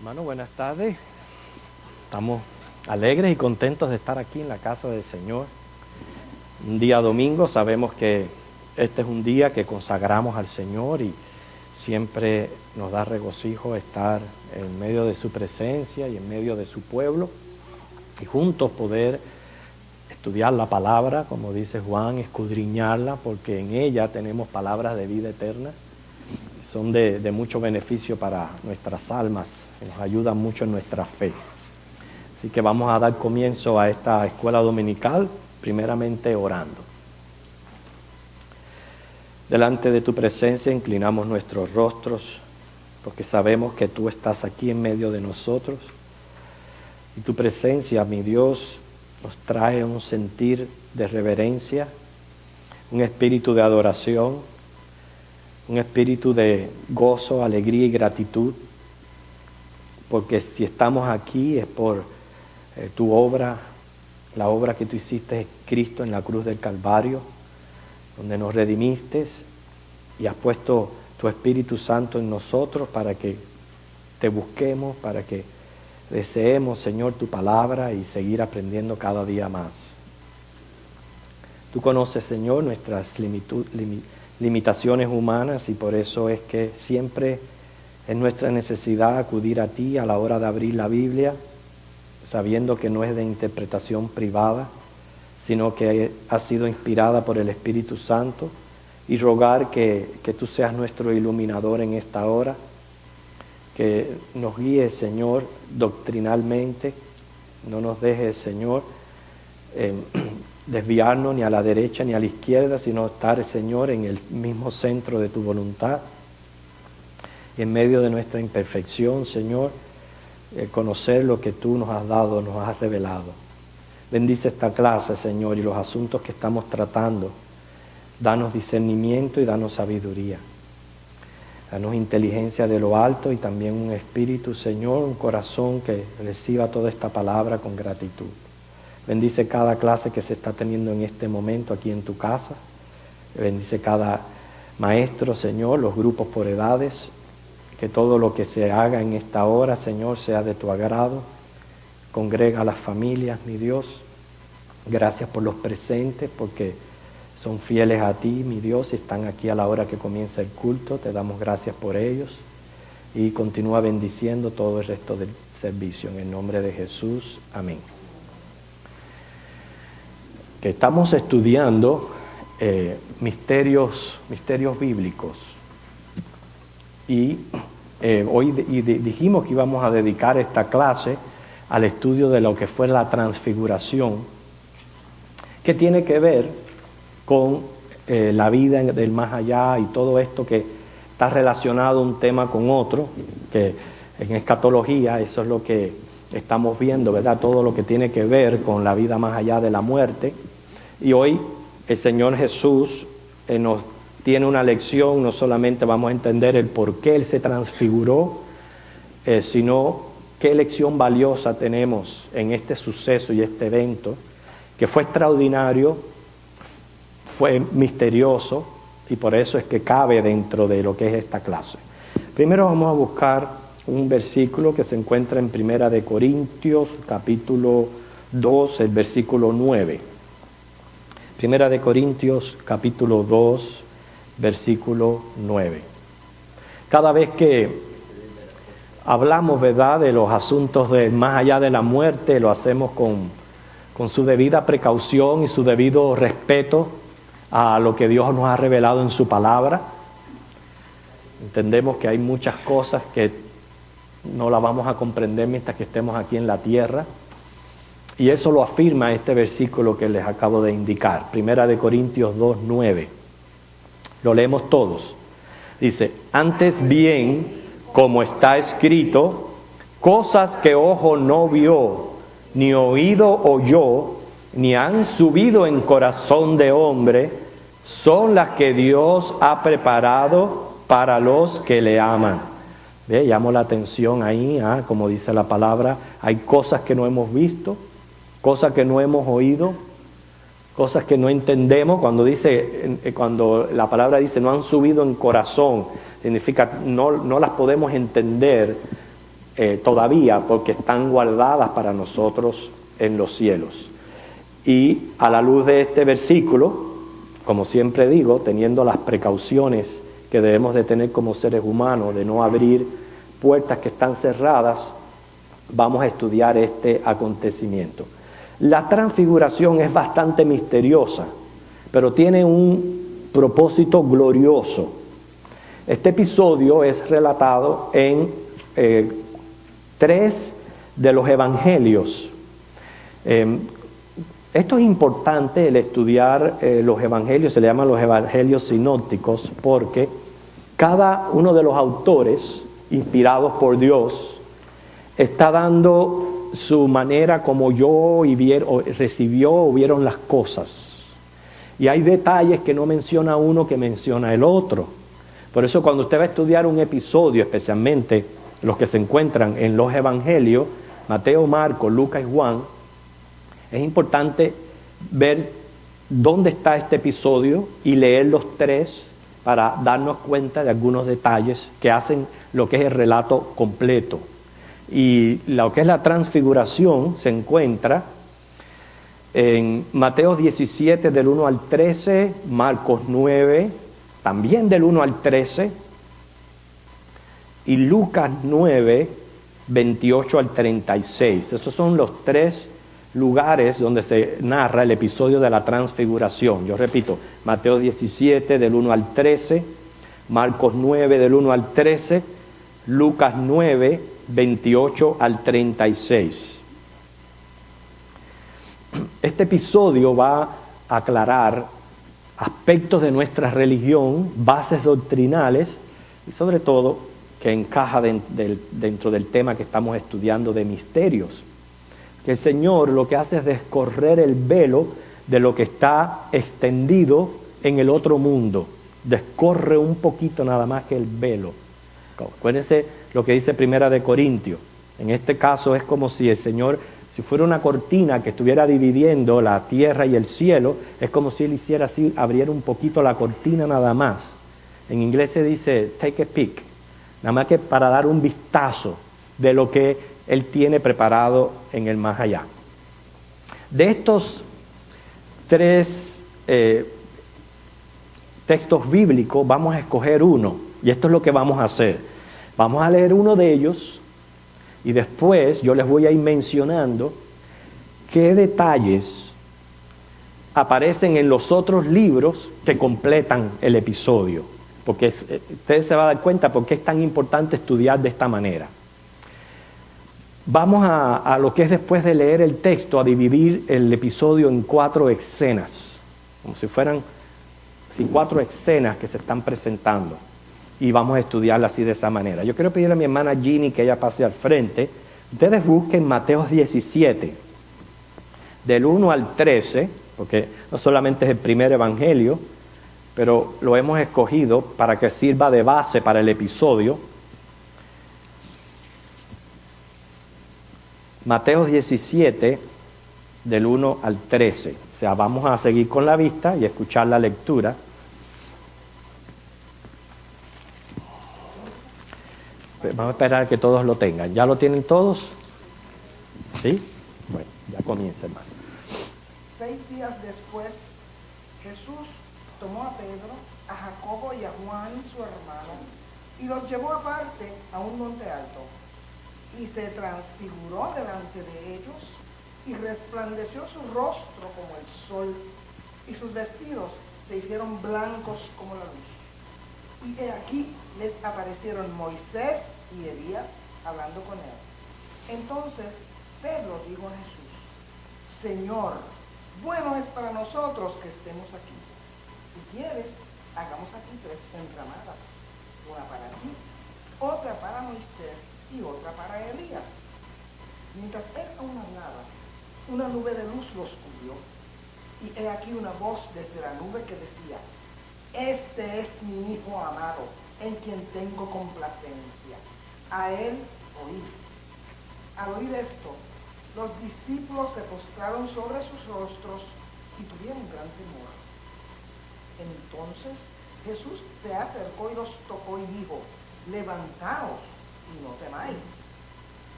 Hermano, buenas tardes. Estamos alegres y contentos de estar aquí en la casa del Señor. Un día domingo, sabemos que este es un día que consagramos al Señor y siempre nos da regocijo estar en medio de su presencia y en medio de su pueblo y juntos poder estudiar la palabra, como dice Juan, escudriñarla, porque en ella tenemos palabras de vida eterna. Son de mucho beneficio para nuestras almas, nos ayudan mucho en nuestra fe. Así que vamos a dar comienzo a esta escuela dominical, primeramente orando. Delante de tu presencia inclinamos nuestros rostros, porque sabemos que tú estás aquí en medio de nosotros. Y tu presencia, mi Dios, nos trae un sentir de reverencia, un espíritu de adoración, un espíritu de gozo, alegría y gratitud, porque si estamos aquí es por tu obra, la obra que tú hiciste en Cristo en la cruz del Calvario, donde nos redimiste y has puesto tu Espíritu Santo en nosotros para que te busquemos, para que deseemos, Señor, tu palabra y seguir aprendiendo cada día más. Tú conoces, Señor, nuestras limitaciones humanas y por eso es que siempre es nuestra necesidad acudir a ti a la hora de abrir la Biblia, sabiendo que no es de interpretación privada, sino que ha sido inspirada por el Espíritu Santo, y rogar que tú seas nuestro iluminador en esta hora, que nos guíes, Señor, doctrinalmente, no nos dejes, Señor, desviarnos ni a la derecha ni a la izquierda, sino estar, Señor, en el mismo centro de tu voluntad. Y en medio de nuestra imperfección, Señor, conocer lo que tú nos has dado, nos has revelado. Bendice esta clase, Señor, y los asuntos que estamos tratando. Danos discernimiento y danos sabiduría. Danos inteligencia de lo alto y también un espíritu, Señor, un corazón que reciba toda esta palabra con gratitud. Bendice cada clase que se está teniendo en este momento aquí en tu casa. Bendice cada maestro, Señor, los grupos por edades. Que todo lo que se haga en esta hora, Señor, sea de tu agrado. Congrega a las familias, mi Dios. Gracias por los presentes, porque son fieles a ti, mi Dios, y están aquí a la hora que comienza el culto. Te damos gracias por ellos. Y continúa bendiciendo todo el resto del servicio. En el nombre de Jesús. Amén. Que estamos estudiando misterios bíblicos. Y hoy dijimos que íbamos a dedicar esta clase al estudio de lo que fue la transfiguración, que tiene que ver con la vida del más allá y todo esto que está relacionado un tema con otro, que en escatología eso es lo que estamos viendo, ¿verdad? Todo lo que tiene que ver con la vida más allá de la muerte. Y hoy el Señor Jesús nos tiene una lección. No solamente vamos a entender el por qué Él se transfiguró, sino qué lección valiosa tenemos en este suceso y este evento, que fue extraordinario, fue misterioso, y por eso es que cabe dentro de lo que es esta clase. Primero vamos a buscar un versículo que se encuentra en Primera de Corintios, capítulo 2, el versículo 9. Primera de Corintios, capítulo 2, versículo 9. Cada vez que hablamos, ¿verdad?, de los asuntos de más allá de la muerte, lo hacemos con su debida precaución y su debido respeto a lo que Dios nos ha revelado en su palabra. Entendemos que hay muchas cosas que no las vamos a comprender mientras que estemos aquí en la tierra, y eso lo afirma este versículo que les acabo de indicar, Primera de Corintios 2, 9. Lo leemos todos. Dice: antes bien, como está escrito, cosas que ojo no vio, ni oído oyó, ni han subido en corazón de hombre, son las que Dios ha preparado para los que le aman. ¿Ve? Llamo la atención ahí, como dice la palabra, hay cosas que no hemos visto, cosas que no hemos oído, cosas que no entendemos. Cuando la palabra dice no han subido en corazón, significa no las podemos entender todavía, porque están guardadas para nosotros en los cielos. Y a la luz de este versículo, como siempre digo, teniendo las precauciones que debemos de tener como seres humanos, de no abrir puertas que están cerradas, vamos a estudiar este acontecimiento. La transfiguración es bastante misteriosa, pero tiene un propósito glorioso. Este episodio es relatado en 3 de los evangelios. Esto es importante, el estudiar los evangelios, se le llaman los evangelios sinópticos, porque cada uno de los autores, inspirados por Dios, está dando su manera como recibió o vieron las cosas. Y hay detalles que no menciona uno que menciona el otro. Por eso cuando usted va a estudiar un episodio, especialmente los que se encuentran en los evangelios, Mateo, Marcos, Lucas y Juan, es importante ver dónde está este episodio y leer los 3 para darnos cuenta de algunos detalles que hacen lo que es el relato completo. Y lo que es la transfiguración se encuentra en Mateo 17 del 1 al 13, Marcos 9, también del 1 al 13, y Lucas 9, 28 al 36. Esos son los 3 lugares donde se narra el episodio de la transfiguración. Yo repito, Mateo 17 del 1 al 13, Marcos 9 del 1 al 13, Lucas 9, 28 al 36. Este episodio va a aclarar aspectos de nuestra religión, bases doctrinales y sobre todo que encaja dentro del tema que estamos estudiando de misterios. Que el Señor lo que hace es descorrer el velo de lo que está extendido en el otro mundo. Descorre un poquito nada más que el velo. Acuérdense lo que dice Primera de Corintios. En este caso es como si el Señor, si fuera una cortina que estuviera dividiendo la tierra y el cielo, es como si Él hiciera así, abriera un poquito la cortina nada más. En inglés se dice take a peek, nada más que para dar un vistazo de lo que Él tiene preparado en el más allá. De estos 3 textos bíblicos vamos a escoger uno, y esto es lo que vamos a hacer. Vamos a leer uno de ellos y después yo les voy a ir mencionando qué detalles aparecen en los otros libros que completan el episodio, porque ustedes se van a dar cuenta por qué es tan importante estudiar de esta manera. Vamos a lo que es después de leer el texto, a dividir el episodio en 4 escenas, como si fueran 4 escenas que se están presentando, y vamos a estudiarla así de esa manera. Yo quiero pedirle a mi hermana Ginny que ella pase al frente. Ustedes busquen Mateo 17, del 1 al 13, porque no solamente es el primer evangelio, pero lo hemos escogido para que sirva de base para el episodio. Mateo 17, del 1 al 13. O sea, vamos a seguir con la vista y escuchar la lectura. Vamos a esperar que todos lo tengan. ¿Ya lo tienen todos? ¿Sí? Bueno, ya comienza, hermano. 6 días después, Jesús tomó a Pedro, a Jacobo y a Juan, su hermano, y los llevó aparte a un monte alto. Y se transfiguró delante de ellos, y resplandeció su rostro como el sol, y sus vestidos se hicieron blancos como la luz. Y he aquí les aparecieron Moisés y Elías hablando con él. Entonces Pedro dijo a Jesús: Señor, bueno es para nosotros que estemos aquí. Si quieres, hagamos aquí 3 enramadas, una para ti, otra para Moisés y otra para Elías. Mientras él aún hablaba, una nube de luz los cubrió, y he aquí una voz desde la nube que decía: Este es mi Hijo amado, en quien tengo complacencia. A él oíd. Al oír esto, los discípulos se postraron sobre sus rostros y tuvieron gran temor. Entonces Jesús se acercó y los tocó y dijo: Levantaos y no temáis.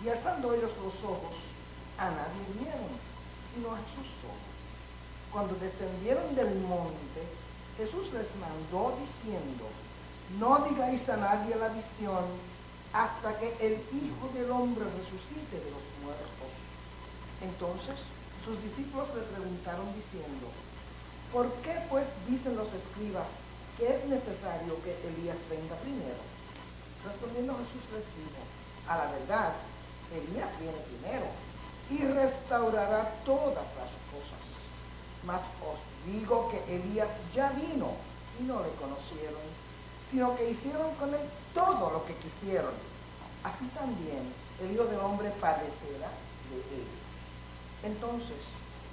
Y alzando ellos los ojos, a nadie vieron, sino a sus ojos. Cuando descendieron del monte, Jesús les mandó diciendo: no digáis a nadie la visión hasta que el Hijo del Hombre resucite de los muertos. Entonces sus discípulos le preguntaron diciendo: ¿por qué pues dicen los escribas que es necesario que Elías venga primero? Respondiendo Jesús les dijo: a la verdad, Elías viene primero y restaurará todas las cosas. Mas os digo que Elías ya vino y no le conocieron, sino que hicieron con él todo lo que quisieron. Así también el Hijo del Hombre padecerá de él. Entonces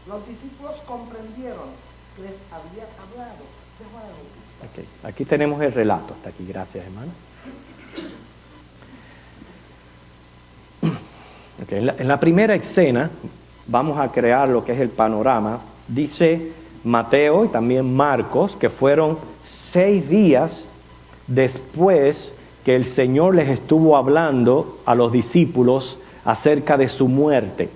los discípulos comprendieron que les había hablado de Juan el Bautista. Okay. Aquí tenemos el relato. Hasta aquí, gracias, hermano. Okay. En la primera escena vamos a crear lo que es el panorama. Dice Mateo y también Marcos que fueron 6 días después que el Señor les estuvo hablando a los discípulos acerca de su muerte.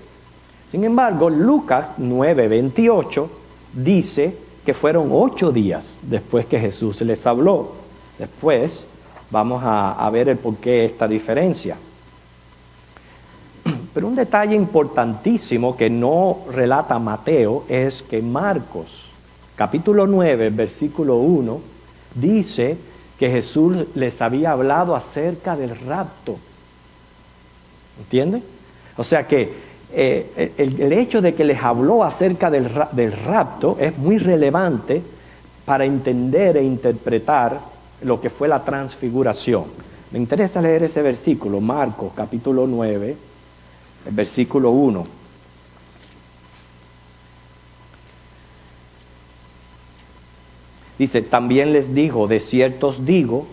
Sin embargo, Lucas 9:28 dice que fueron 8 días después que Jesús les habló. Después vamos a ver el porqué de esta diferencia. Pero un detalle importantísimo que no relata Mateo es que Marcos, capítulo 9, versículo 1, dice que Jesús les había hablado acerca del rapto. ¿Entienden? O sea que el hecho de que les habló acerca del rapto es muy relevante para entender e interpretar lo que fue la transfiguración. Me interesa leer ese versículo, Marcos capítulo 9, el versículo 1. Dice: también les dijo: de cierto os digo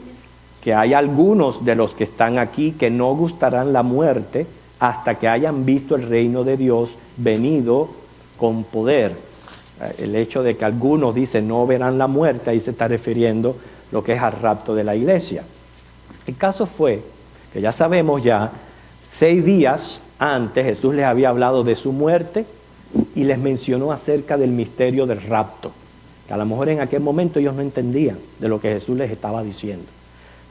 que hay algunos de los que están aquí que no gustarán la muerte hasta que hayan visto el reino de Dios venido con poder. El hecho de que algunos dicen no verán la muerte, ahí se está refiriendo lo que es al rapto de la iglesia. El caso fue que ya sabemos 6 días antes Jesús les había hablado de su muerte y les mencionó acerca del misterio del rapto. Que a lo mejor en aquel momento ellos no entendían de lo que Jesús les estaba diciendo.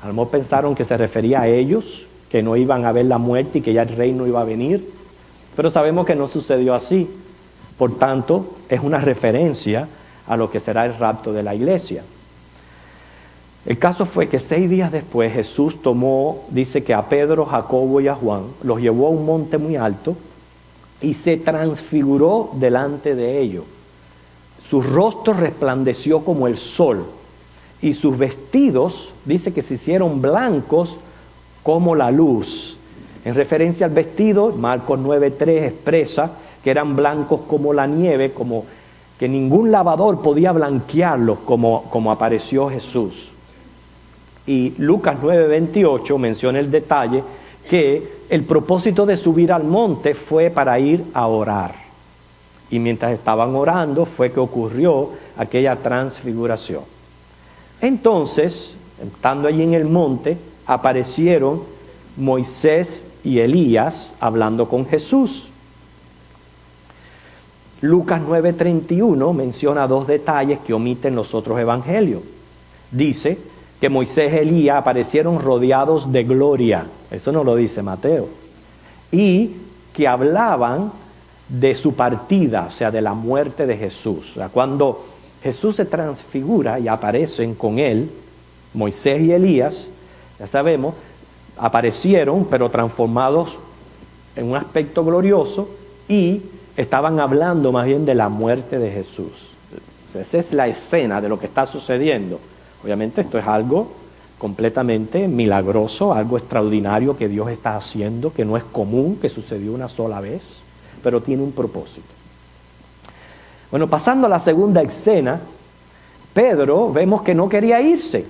A lo mejor pensaron que se refería a ellos, que no iban a ver la muerte y que ya el reino iba a venir. Pero sabemos que no sucedió así. Por tanto, es una referencia a lo que será el rapto de la iglesia. El caso fue que 6 días después Jesús tomó, dice que a Pedro, Jacobo y a Juan, los llevó a un monte muy alto y se transfiguró delante de ellos. Su rostro resplandeció como el sol y sus vestidos, dice que se hicieron blancos como la luz. En referencia al vestido, Marcos 9:3 expresa que eran blancos como la nieve, como que ningún lavador podía blanquearlos como apareció Jesús. Y Lucas 9:28 menciona el detalle que el propósito de subir al monte fue para ir a orar. Y mientras estaban orando fue que ocurrió aquella transfiguración. Entonces, estando allí en el monte, aparecieron Moisés y Elías hablando con Jesús. Lucas 9:31 menciona 2 detalles que omiten los otros evangelios. Dice que Moisés y Elías aparecieron rodeados de gloria. Eso no lo dice Mateo. Y que hablaban de su partida, o sea, de la muerte de Jesús. O sea, cuando Jesús se transfigura y aparecen con él, Moisés y Elías, ya sabemos, aparecieron, pero transformados en un aspecto glorioso y estaban hablando más bien de la muerte de Jesús. O sea, esa es la escena de lo que está sucediendo. Obviamente esto es algo completamente milagroso, algo extraordinario que Dios está haciendo, que no es común, que sucedió una sola vez, pero tiene un propósito. Bueno, pasando a la segunda escena, Pedro vemos que no quería irse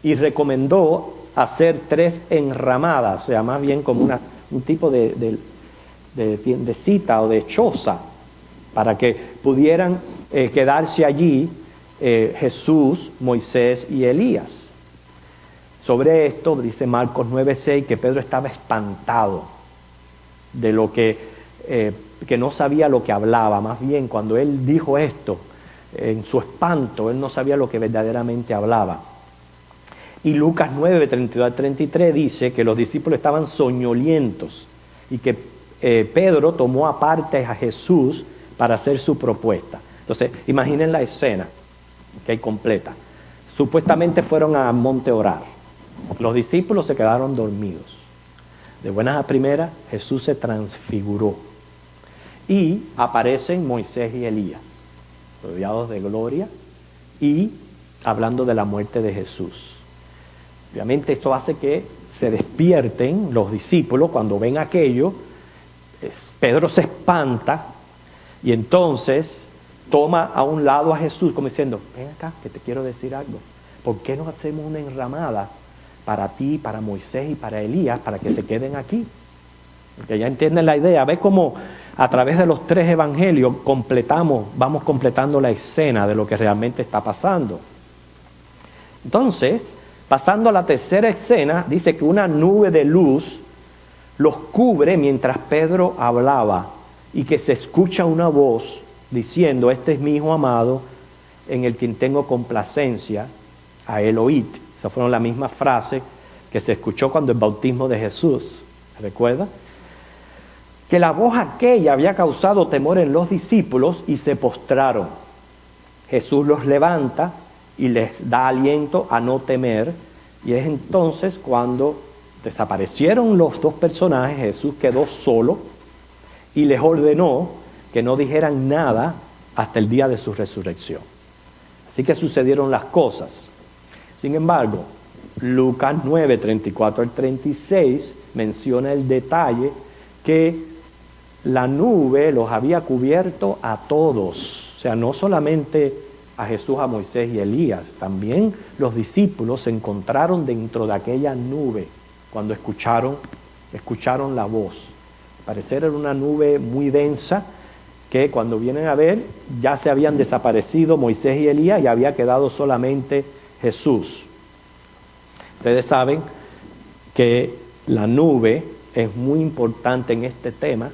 y recomendó hacer 3 enramadas, o sea, más bien como un tipo de tiendecita o de choza, para que pudieran quedarse allí Jesús, Moisés y Elías. Sobre esto dice Marcos 9:6 que Pedro estaba espantado de lo que no sabía lo que hablaba. Más bien, cuando él dijo esto, en su espanto, él no sabía lo que verdaderamente hablaba. Y Lucas 9, 32 al 33 dice que los discípulos estaban soñolientos y que Pedro tomó aparte a Jesús para hacer su propuesta. Entonces, imaginen la escena, que completa. Supuestamente fueron al monte a orar. Los discípulos se quedaron dormidos. De buenas a primeras, Jesús se transfiguró. Y aparecen Moisés y Elías, rodeados de gloria y hablando de la muerte de Jesús. Obviamente esto hace que se despierten los discípulos cuando ven aquello. Pedro se espanta y entonces toma a un lado a Jesús como diciendo, ven acá que te quiero decir algo. ¿Por qué no hacemos una enramada para ti, para Moisés y para Elías, para que se queden aquí? Porque ya entienden la idea. Ve cómo a través de los 3 evangelios vamos completando la escena de lo que realmente está pasando. Entonces, pasando a la tercera escena, dice que una nube de luz los cubre mientras Pedro hablaba y que se escucha una voz diciendo, este es mi hijo amado en el quien tengo complacencia, a él oíd. Esas fueron las mismas frases que se escuchó cuando el bautismo de Jesús, ¿recuerda? Que la voz aquella había causado temor en los discípulos y se postraron. Jesús los levanta y les da aliento a no temer, y es entonces cuando desaparecieron los 2 personajes, Jesús quedó solo y les ordenó que no dijeran nada hasta el día de su resurrección. Así que sucedieron las cosas. Sin embargo, Lucas 9, 34 al 36 menciona el detalle que la nube los había cubierto a todos, o sea, no solamente a Jesús, a Moisés y Elías, también los discípulos se encontraron dentro de aquella nube cuando escucharon la voz. Al parecer era una nube muy densa que cuando vienen a ver ya se habían desaparecido Moisés y Elías y había quedado solamente Jesús. Ustedes saben que la nube es muy importante en este tema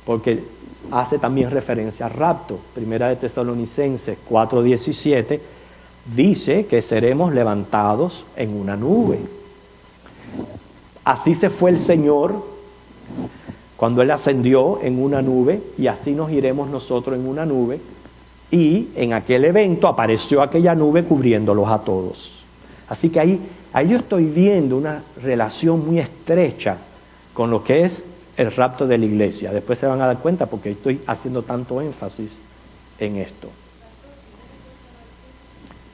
porque hace también referencia al rapto. Primera de Tesalonicenses 4:17 dice que seremos levantados en una nube. Así se fue el Señor cuando Él ascendió en una nube y así nos iremos nosotros en una nube, y en aquel evento apareció aquella nube cubriéndolos a todos. Así que ahí yo estoy viendo una relación muy estrecha con lo que es el rapto de la iglesia. Después se van a dar cuenta porque estoy haciendo tanto énfasis en esto.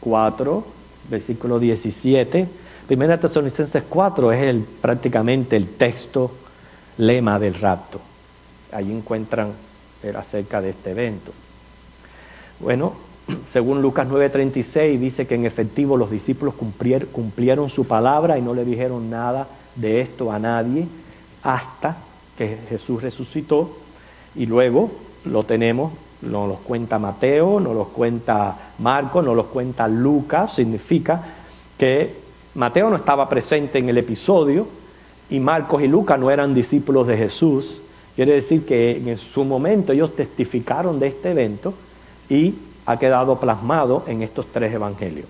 4, versículo 17. Primera de Tesalonicenses 4 es prácticamente el texto lema del rapto. Allí encuentran acerca de este evento. Bueno, según Lucas 9:36 dice que en efectivo los discípulos cumplieron su palabra y no le dijeron nada de esto a nadie hasta que Jesús resucitó. Y luego lo tenemos, nos los cuenta Mateo, nos los cuenta Marcos, nos los cuenta Lucas. Significa que Mateo no estaba presente en el episodio y Marcos y Lucas no eran discípulos de Jesús. Quiere decir que en su momento ellos testificaron de este evento y ha quedado plasmado en estos 3 evangelios.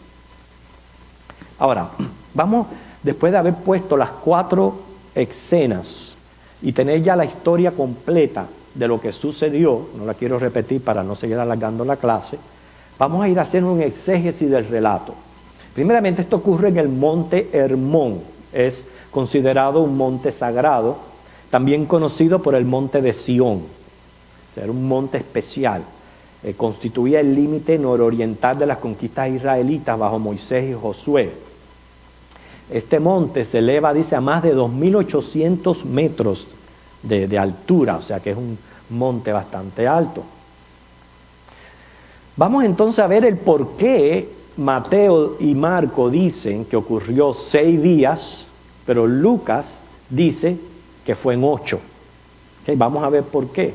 Ahora, vamos, después de haber puesto las 4 escenas y tener ya la historia completa de lo que sucedió, no la quiero repetir para no seguir alargando la clase, vamos a ir haciendo un exégesis del relato. Primeramente, esto ocurre en el monte Hermón, es considerado un monte sagrado, también conocido por el monte de Sión, o sea, era un monte especial, constituía el límite nororiental de las conquistas israelitas bajo Moisés y Josué. Este monte se eleva, dice, a más de 2.800 metros de altura, o sea que es un monte bastante alto. Vamos entonces a ver el por qué Mateo y Marco dicen que ocurrió 6 días, pero Lucas dice que fue en 8. ¿Okay? Vamos a ver por qué.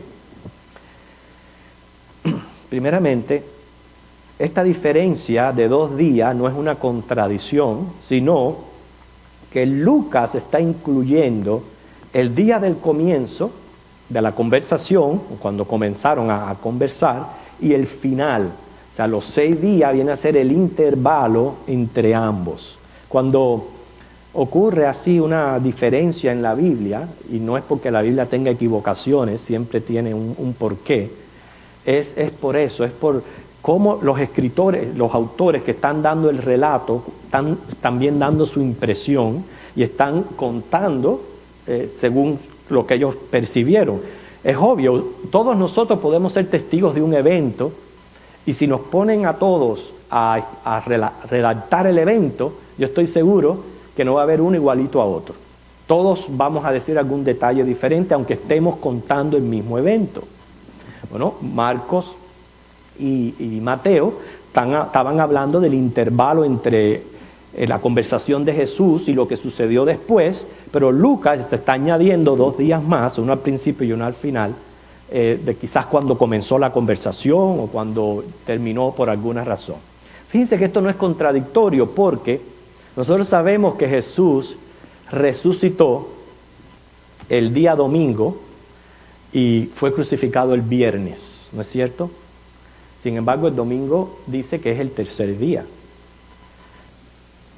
Primeramente, esta diferencia de 2 días no es una contradicción, sino que Lucas está incluyendo el día del comienzo de la conversación, cuando comenzaron a conversar, y el final. O sea, los 6 días viene a ser el intervalo entre ambos. Cuando ocurre así una diferencia en la Biblia, y no es porque la Biblia tenga equivocaciones, siempre tiene un porqué, es por eso, es por cómo los escritores, los autores que están dando el relato, están también dando su impresión y están contando según lo que ellos percibieron. Es obvio, todos nosotros podemos ser testigos de un evento, y si nos ponen a todos a redactar el evento, yo estoy seguro que no va a haber uno igualito a otro. Todos vamos a decir algún detalle diferente, aunque estemos contando el mismo evento. Bueno, Marcos y Mateo estaban hablando del intervalo entre la conversación de Jesús y lo que sucedió después, pero Lucas se está añadiendo 2 días más, uno al principio y uno al final, de quizás cuando comenzó la conversación o cuando terminó por alguna razón. Fíjense que esto no es contradictorio, porque nosotros sabemos que Jesús resucitó el día domingo y fue crucificado el viernes, ¿no es cierto? Sin embargo, el domingo dice que es el 3er día,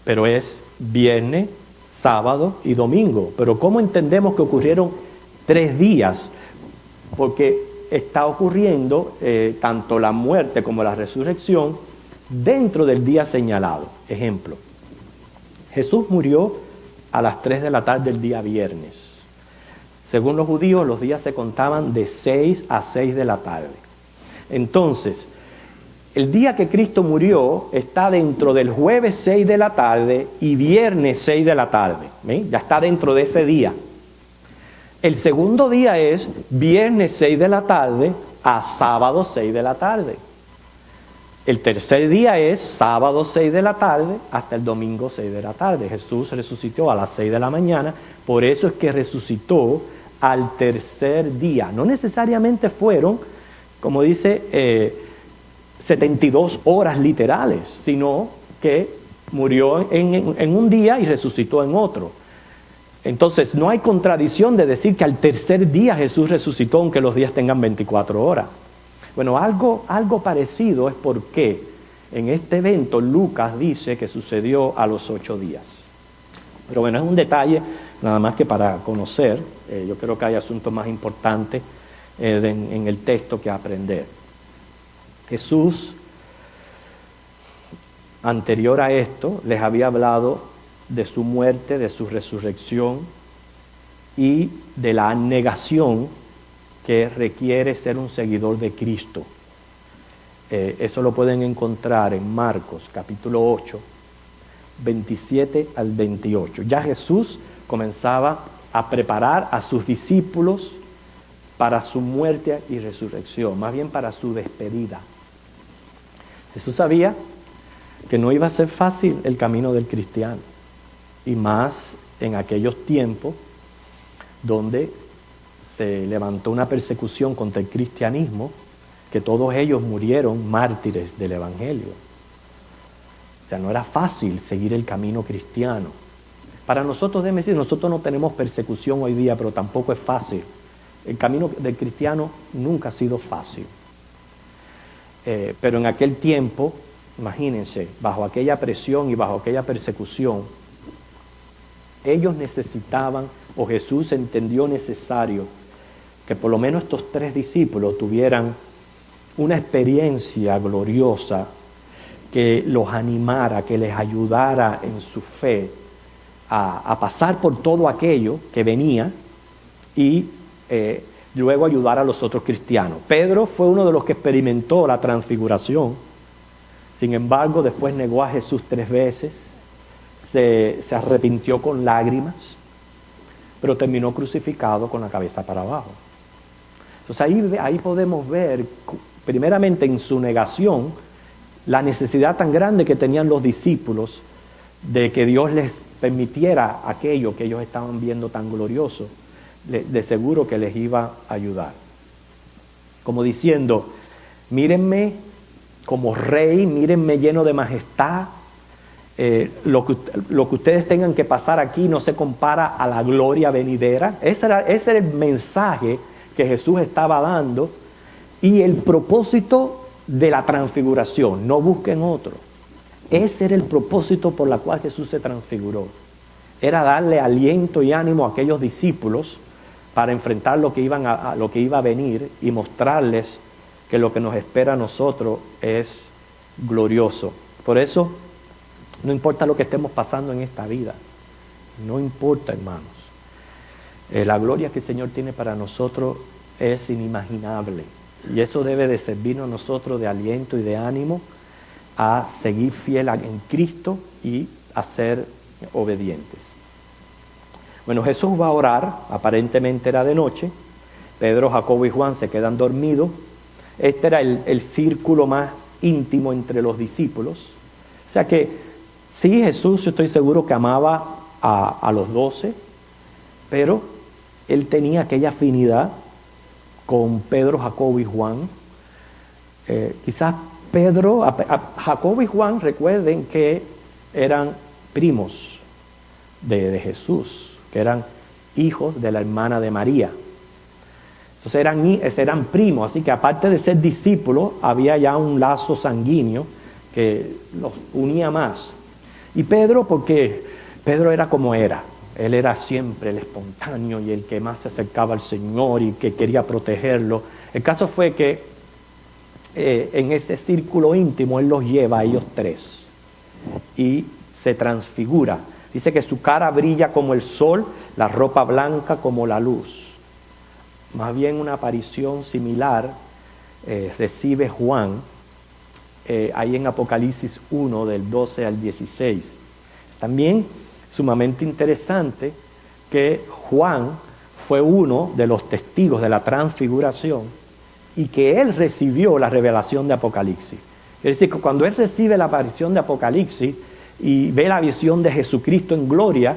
pero es viernes, sábado y domingo. Pero ¿cómo entendemos que ocurrieron 3 días? Porque está ocurriendo tanto la muerte como la resurrección dentro del día señalado. Ejemplo, Jesús murió a las 3 de la tarde del día viernes. Según los judíos, los días se contaban de 6 a 6 de la tarde. Entonces, el día que Cristo murió está dentro del jueves 6 de la tarde y viernes 6 de la tarde. ¿Ven? Ya está dentro de ese día. El segundo día es viernes 6 de la tarde a sábado 6 de la tarde. El tercer día es sábado 6 de la tarde hasta el domingo 6 de la tarde. Jesús resucitó a las 6 de la mañana, por eso es que resucitó al tercer día. No necesariamente fueron, como dice, 72 horas literales, sino que murió en un día y resucitó en otro. Entonces no hay contradicción de decir que al tercer día Jesús resucitó aunque los días tengan 24 horas. Bueno, algo parecido es porque en este evento Lucas dice que sucedió a los 8 días. Pero bueno, es un detalle nada más que para conocer. Yo creo que hay asuntos más importantes en el texto que aprender. Jesús, anterior a esto, les había hablado de su muerte, de su resurrección y de la negación que requiere ser un seguidor de Cristo. Eso lo pueden encontrar en Marcos capítulo 8, 27 al 28. Ya Jesús comenzaba a preparar a sus discípulos para su muerte y resurrección, más bien para su despedida. Jesús sabía que no iba a ser fácil el camino del cristiano, y más en aquellos tiempos donde se levantó una persecución contra el cristianismo, que todos ellos murieron mártires del Evangelio. O sea, no era fácil seguir el camino cristiano. Para nosotros, déjeme decir, nosotros no tenemos persecución hoy día, pero tampoco es fácil. El camino del cristiano nunca ha sido fácil. Pero en aquel tiempo, imagínense, bajo aquella presión y bajo aquella persecución, ellos necesitaban, o Jesús entendió necesario, que por lo menos estos 3 discípulos tuvieran una experiencia gloriosa que los animara, que les ayudara en su fe a pasar por todo aquello que venía y luego ayudar a los otros cristianos. Pedro fue uno de los que experimentó la transfiguración. Sin embargo, después negó a Jesús 3 veces, se arrepintió con lágrimas, pero terminó crucificado con la cabeza para abajo. Entonces ahí podemos ver, primeramente en su negación, la necesidad tan grande que tenían los discípulos de que Dios les permitiera aquello que ellos estaban viendo tan glorioso. De seguro que les iba a ayudar. Como diciendo, mírenme como rey, mírenme lleno de majestad. Lo que ustedes tengan que pasar aquí no se compara a la gloria venidera. Ese era el mensaje que Jesús estaba dando y el propósito de la transfiguración. No busquen otro. Ese era el propósito por el cual Jesús se transfiguró. Era darle aliento y ánimo a aquellos discípulos para enfrentar lo que iba a venir y mostrarles que lo que nos espera a nosotros es glorioso. Por eso, no importa lo que estemos pasando en esta vida, no importa, hermanos. La gloria que el Señor tiene para nosotros es inimaginable y eso debe de servirnos a nosotros de aliento y de ánimo a seguir fiel en Cristo y a ser obedientes. Bueno, Jesús va a orar, aparentemente era de noche, Pedro, Jacobo y Juan se quedan dormidos. Este era el círculo más íntimo entre los discípulos. O sea que sí, Jesús, yo estoy seguro que amaba a los 12, pero él tenía aquella afinidad con Pedro, Jacobo y Juan. Quizás Pedro, Jacobo y Juan, recuerden que eran primos de Jesús, que eran hijos de la hermana de María. Entonces eran primos, así que aparte de ser discípulos, había ya un lazo sanguíneo que los unía más. Y Pedro, porque Pedro era como era, él era siempre el espontáneo y el que más se acercaba al Señor y que quería protegerlo. El caso fue que en ese círculo íntimo él los lleva a ellos tres y se transfigura. Dice que su cara brilla como el sol, la ropa blanca como la luz. Más bien una aparición similar recibe Juan ahí en Apocalipsis 1 del 12 al 16. También sumamente interesante que Juan fue uno de los testigos de la transfiguración y que él recibió la revelación de Apocalipsis. Es decir, que cuando él recibe la aparición de Apocalipsis y ve la visión de Jesucristo en gloria,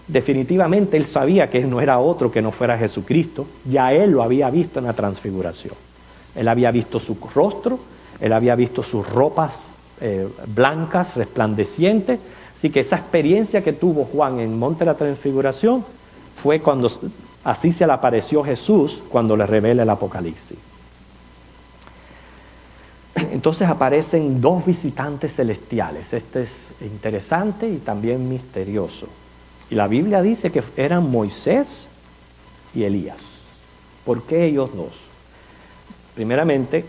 definitivamente él sabía que él no era otro que no fuera Jesucristo. Ya él lo había visto en la transfiguración. Él había visto su rostro, él había visto sus ropas blancas, resplandecientes. Así que esa experiencia que tuvo Juan en Monte de la Transfiguración fue cuando así se le apareció Jesús cuando le revela el Apocalipsis. Entonces aparecen dos visitantes celestiales. Este es interesante y también misterioso. Y la Biblia dice que eran Moisés y Elías. ¿Por qué ellos dos? Primeramente,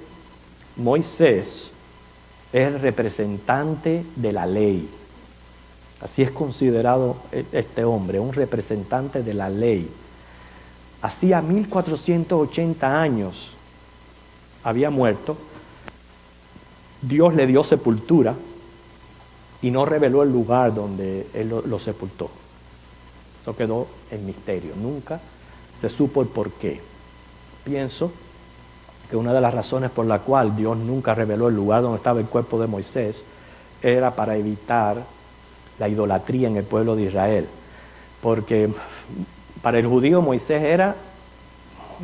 Moisés es el representante de la ley. Así es considerado este hombre, un representante de la ley. Hacía 1480 años había muerto. Dios le dio sepultura y no reveló el lugar donde él lo sepultó. Eso quedó en misterio. Nunca se supo el por qué. Pienso que una de las razones por la cual Dios nunca reveló el lugar donde estaba el cuerpo de Moisés era para evitar la idolatría en el pueblo de Israel. Porque para el judío Moisés era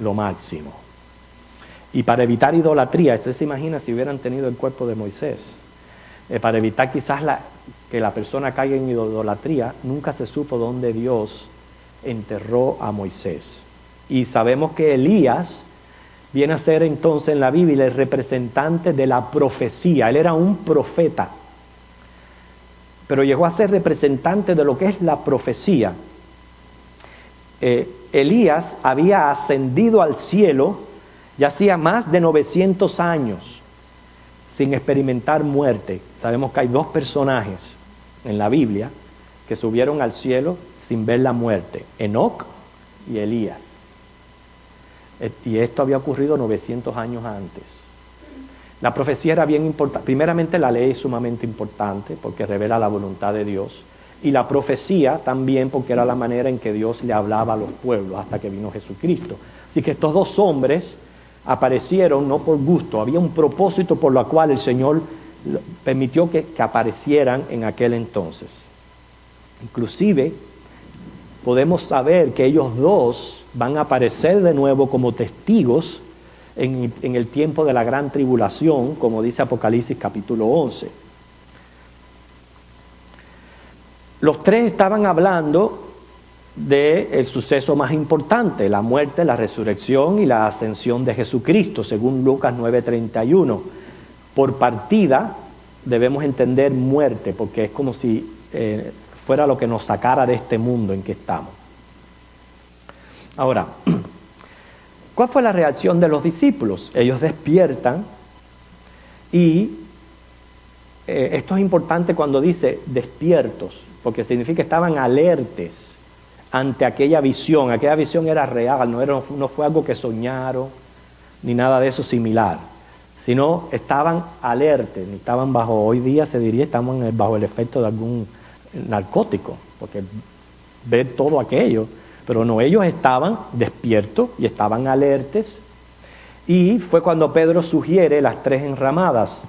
lo máximo. Y para evitar idolatría, usted se imagina si hubieran tenido el cuerpo de Moisés. Para evitar quizás que la persona caiga en idolatría, nunca se supo dónde Dios enterró a Moisés. Y sabemos que Elías viene a ser entonces en la Biblia el representante de la profecía. Él era un profeta, pero llegó a ser representante de lo que es la profecía. Elías había ascendido al cielo ya hacía más de 900 años sin experimentar muerte. Sabemos que hay dos personajes en la Biblia que subieron al cielo sin ver la muerte: Enoc y Elías. Y esto había ocurrido 900 años antes. La profecía era bien importante. Primeramente, la ley es sumamente importante porque revela la voluntad de Dios. Y la profecía también porque era la manera en que Dios le hablaba a los pueblos hasta que vino Jesucristo. Así que estos dos hombres aparecieron no por gusto, había un propósito por el cual el Señor permitió que aparecieran en aquel entonces. Inclusive podemos saber que ellos dos van a aparecer de nuevo como testigos en el tiempo de la gran tribulación, como dice Apocalipsis capítulo 11. Los tres estaban hablando del suceso más importante, la muerte, la resurrección y la ascensión de Jesucristo, según Lucas 9:31. Por partida debemos entender muerte, porque es como si fuera lo que nos sacara de este mundo en que estamos. Ahora, ¿cuál fue la reacción de los discípulos? Ellos despiertan y esto es importante cuando dice despiertos, porque significa que estaban alertes ante aquella visión. Aquella visión era real, no fue algo que soñaron, ni nada de eso similar, sino estaban alertes, ni estaban hoy día se diría, estaban bajo el efecto de algún narcótico, porque ver todo aquello, pero no, ellos estaban despiertos y estaban alertes, y fue cuando Pedro sugiere las 3 enramadas.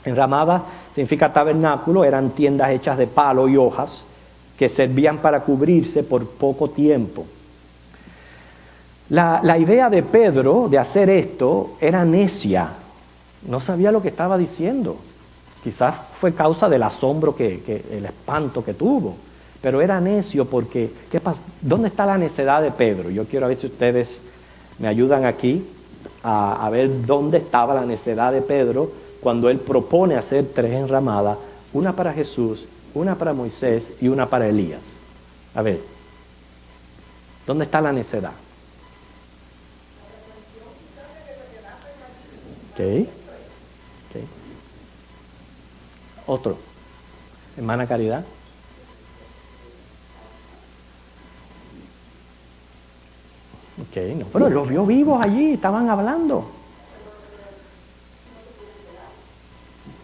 Enramadas significa tabernáculo, eran tiendas hechas de palo y hojas, que servían para cubrirse por poco tiempo. La idea de Pedro de hacer esto era necia, no sabía lo que estaba diciendo. Quizás fue causa del asombro, el espanto que tuvo, pero era necio porque, ¿qué pasa? ¿Dónde está la necedad de Pedro? Yo quiero ver si ustedes me ayudan aquí a ver dónde estaba la necedad de Pedro cuando él propone hacer 3 enramadas, una para Jesús, una para Moisés y una para Elías. A ver, ¿dónde está la necedad? Ok. Otro. Hermana Caridad. Ok, no, pero los vio vivos allí, estaban hablando.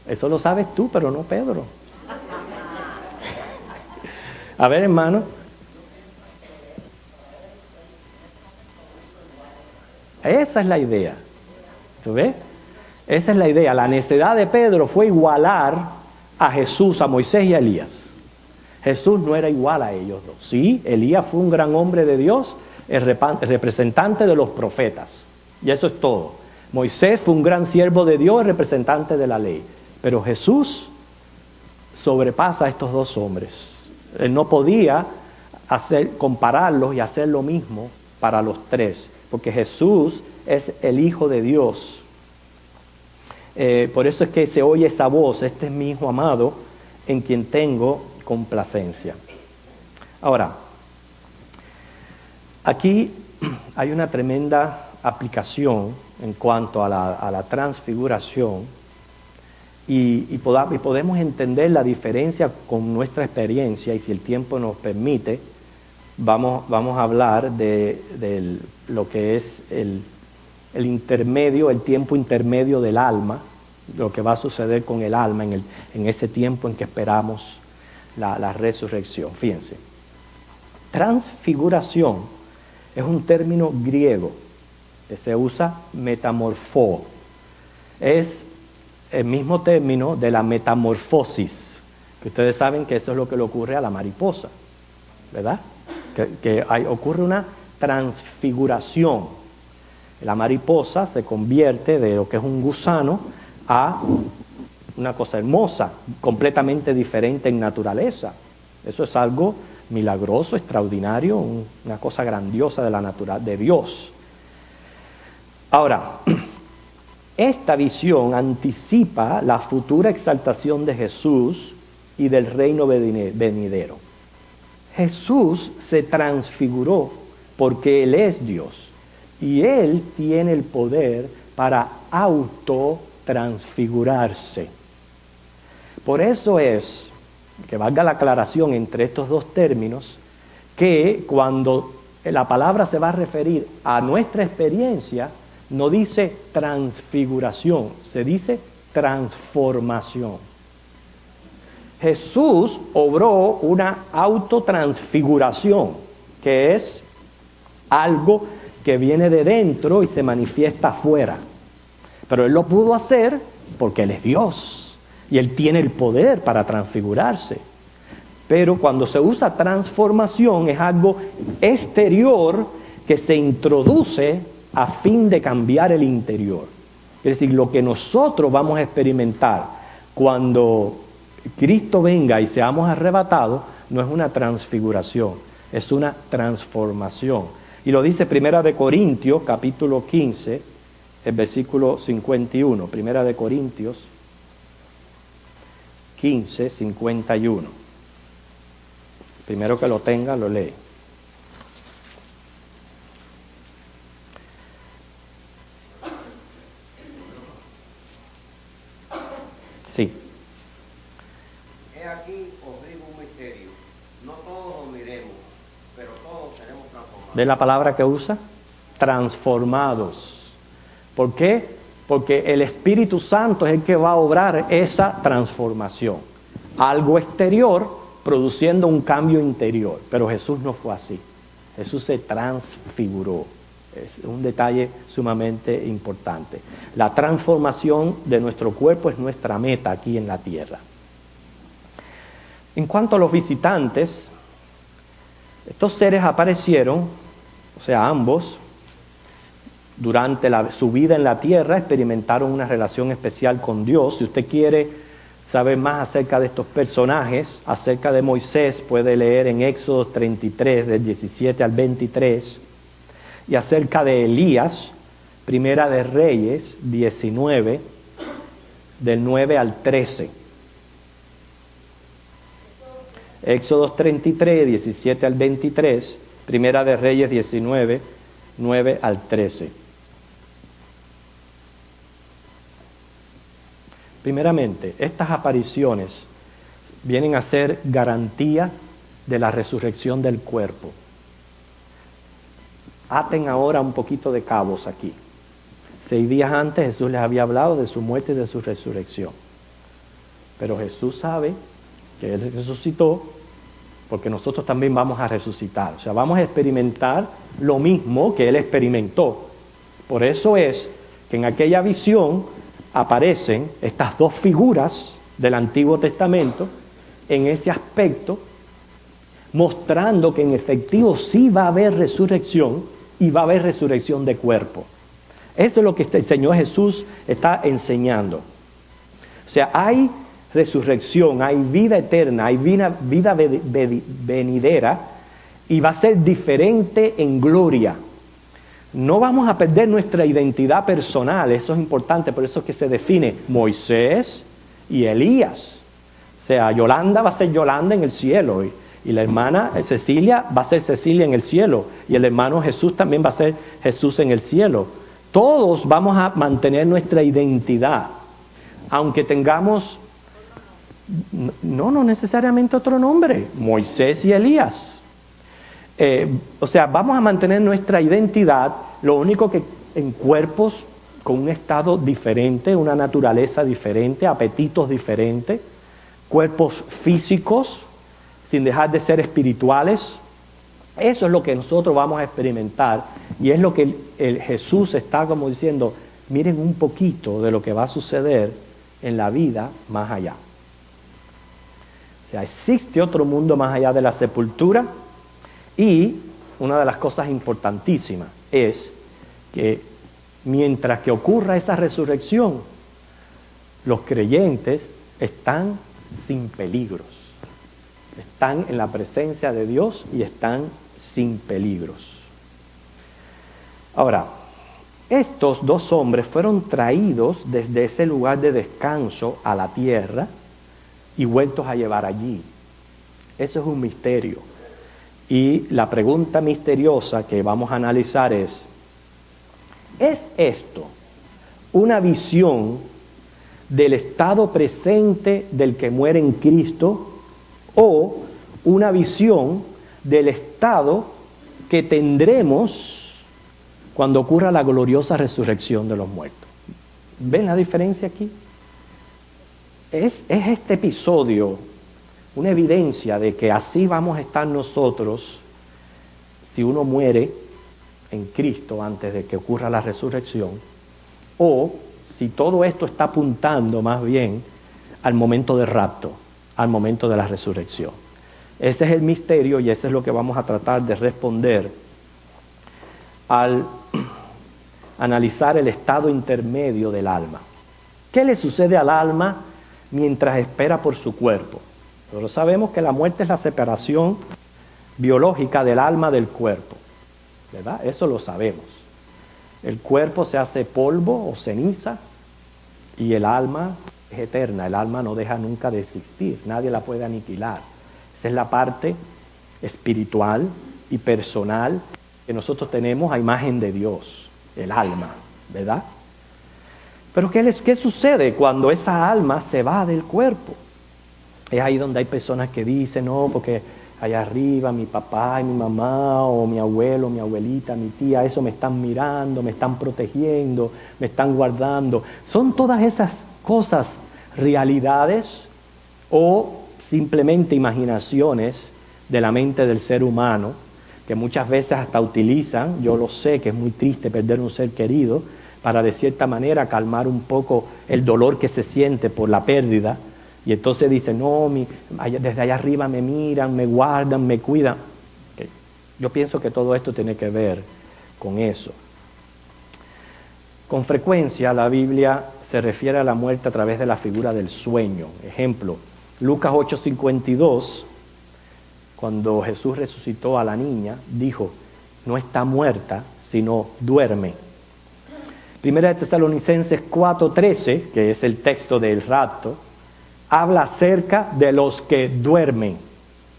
Eso lo sabes tú, pero no Pedro. A ver, hermano. Esa es la idea. ¿Tú ves? Esa es la idea. La necedad de Pedro fue igualar a Jesús, a Moisés y a Elías. Jesús no era igual a ellos dos. Sí, Elías fue un gran hombre de Dios, el representante de los profetas. Y eso es todo. Moisés fue un gran siervo de Dios, el representante de la ley. Pero Jesús sobrepasa a estos 2 hombres. Él no podía compararlos y hacer lo mismo para los 3, porque Jesús es el Hijo de Dios. Por eso es que se oye esa voz: este es mi Hijo amado, en quien tengo complacencia. Ahora, aquí hay una tremenda aplicación en cuanto a la transfiguración, y podemos entender la diferencia con nuestra experiencia, y si el tiempo nos permite, vamos a hablar de lo que es el intermedio, el tiempo intermedio del alma, lo que va a suceder con el alma en ese tiempo en que esperamos la resurrección. Fíjense, transfiguración es un término griego que se usa metamorfó. Es el mismo término de la metamorfosis, que ustedes saben que eso es lo que le ocurre a la mariposa, ¿verdad? Que ocurre una transfiguración. La mariposa se convierte de lo que es un gusano a una cosa hermosa, completamente diferente en naturaleza. Eso es algo milagroso, extraordinario, una cosa grandiosa de la naturaleza de Dios. Ahora, esta visión anticipa la futura exaltación de Jesús y del reino venidero. Jesús se transfiguró porque Él es Dios y Él tiene el poder para autotransfigurarse. Por eso es, que valga la aclaración entre estos 2 términos, que cuando la palabra se va a referir a nuestra experiencia, no dice transfiguración, se dice transformación. Jesús obró una autotransfiguración, que es algo que viene de dentro y se manifiesta afuera. Pero Él lo pudo hacer porque Él es Dios y Él tiene el poder para transfigurarse. Pero cuando se usa transformación es algo exterior que se introduce a fin de cambiar el interior. Es decir, lo que nosotros vamos a experimentar cuando Cristo venga y seamos arrebatados no es una transfiguración, Es una transformación. Y lo dice Primera de Corintios, capítulo 15, el versículo 51. Primera de Corintios 15, 51. Primero que lo tenga, lo lee. Sí. He aquí os digo un misterio. No todos lo miremos, pero todos seremos transformados. ¿Ve la palabra que usa? Transformados. ¿Por qué? Porque el Espíritu Santo es el que va a obrar esa transformación. Algo exterior produciendo un cambio interior. Pero Jesús no fue así. Jesús se transfiguró. Es un detalle sumamente importante. La transformación de nuestro cuerpo es nuestra meta aquí en la tierra. En cuanto a los visitantes, estos seres aparecieron, o sea, ambos, durante su vida en la tierra, experimentaron una relación especial con Dios. Si usted quiere saber más acerca de estos personajes, acerca de Moisés, puede leer en Éxodo 33, del 17 al 23, y acerca de Elías, Primera de Reyes 19, del 9 al 13. Éxodo 33, 17 al 23, Primera de Reyes 19, 9 al 13. Primeramente, estas apariciones vienen a ser garantía de la resurrección del cuerpo. Aten ahora un poquito de cabos aquí. 6 días antes Jesús les había hablado de su muerte y de su resurrección. Pero Jesús sabe que Él resucitó porque nosotros también vamos a resucitar. O sea, vamos a experimentar lo mismo que Él experimentó. Por eso es que en aquella visión aparecen estas dos figuras del Antiguo Testamento en ese aspecto, mostrando que en efectivo sí va a haber resurrección y va a haber resurrección de cuerpo. Eso es lo que el Señor Jesús está enseñando. O sea, hay resurrección, hay vida eterna, hay vida venidera y va a ser diferente en gloria. No vamos a perder nuestra identidad personal, eso es importante, por eso es que se define Moisés y Elías. O sea, Yolanda va a ser Yolanda en el cielo y la hermana Cecilia va a ser Cecilia en el cielo y el hermano Jesús también va a ser Jesús en el cielo. Todos vamos a mantener nuestra identidad, aunque tengamos, no necesariamente otro nombre, Moisés y Elías. O sea, vamos a mantener nuestra identidad, lo único que en cuerpos con un estado diferente, una naturaleza diferente, apetitos diferentes, cuerpos físicos, sin dejar de ser espirituales. Eso es lo que nosotros vamos a experimentar y es lo que Jesús está como diciendo, miren un poquito de lo que va a suceder en la vida más allá. O sea, existe otro mundo más allá de la sepultura. Y una de las cosas importantísimas es que mientras que ocurra esa resurrección, los creyentes están sin peligros. Están en la presencia de Dios y están sin peligros. Ahora, estos dos hombres fueron traídos desde ese lugar de descanso a la tierra y vueltos a llevar allí. Eso es un misterio. Y la pregunta misteriosa que vamos a analizar ¿es esto una visión del estado presente del que muere en Cristo o una visión del estado que tendremos cuando ocurra la gloriosa resurrección de los muertos? ¿Ven la diferencia aquí? Es este episodio una evidencia de que así vamos a estar nosotros si uno muere en Cristo antes de que ocurra la resurrección, o si todo esto está apuntando más bien al momento del rapto, al momento de la resurrección. Ese es el misterio y ese es lo que vamos a tratar de responder al analizar el estado intermedio del alma. ¿Qué le sucede al alma mientras espera por su cuerpo? Nosotros sabemos que la muerte es la separación biológica del alma del cuerpo, ¿verdad? Eso lo sabemos. El cuerpo se hace polvo o ceniza y el alma es eterna. El alma no deja nunca de existir, nadie la puede aniquilar. Esa es la parte espiritual y personal que nosotros tenemos a imagen de Dios, el alma, ¿verdad? Pero ¿qué sucede cuando esa alma se va del cuerpo? Es ahí donde hay personas que dicen, no, porque allá arriba mi papá y mi mamá, o mi abuelo, mi abuelita, mi tía, eso me están mirando, me están protegiendo, me están guardando. Son todas esas cosas realidades o simplemente imaginaciones de la mente del ser humano, que muchas veces hasta utilizan, yo lo sé que es muy triste perder un ser querido, para de cierta manera calmar un poco el dolor que se siente por la pérdida, y entonces dicen, no, desde allá arriba me miran, me guardan, me cuidan. Okay. Yo pienso que todo esto tiene que ver con eso. Con frecuencia la Biblia se refiere a la muerte a través de la figura del sueño. Ejemplo, Lucas 8:52, cuando Jesús resucitó a la niña, dijo, no está muerta, sino duerme. Primera de Tesalonicenses 4:13, que es el texto del rapto, habla acerca de los que duermen,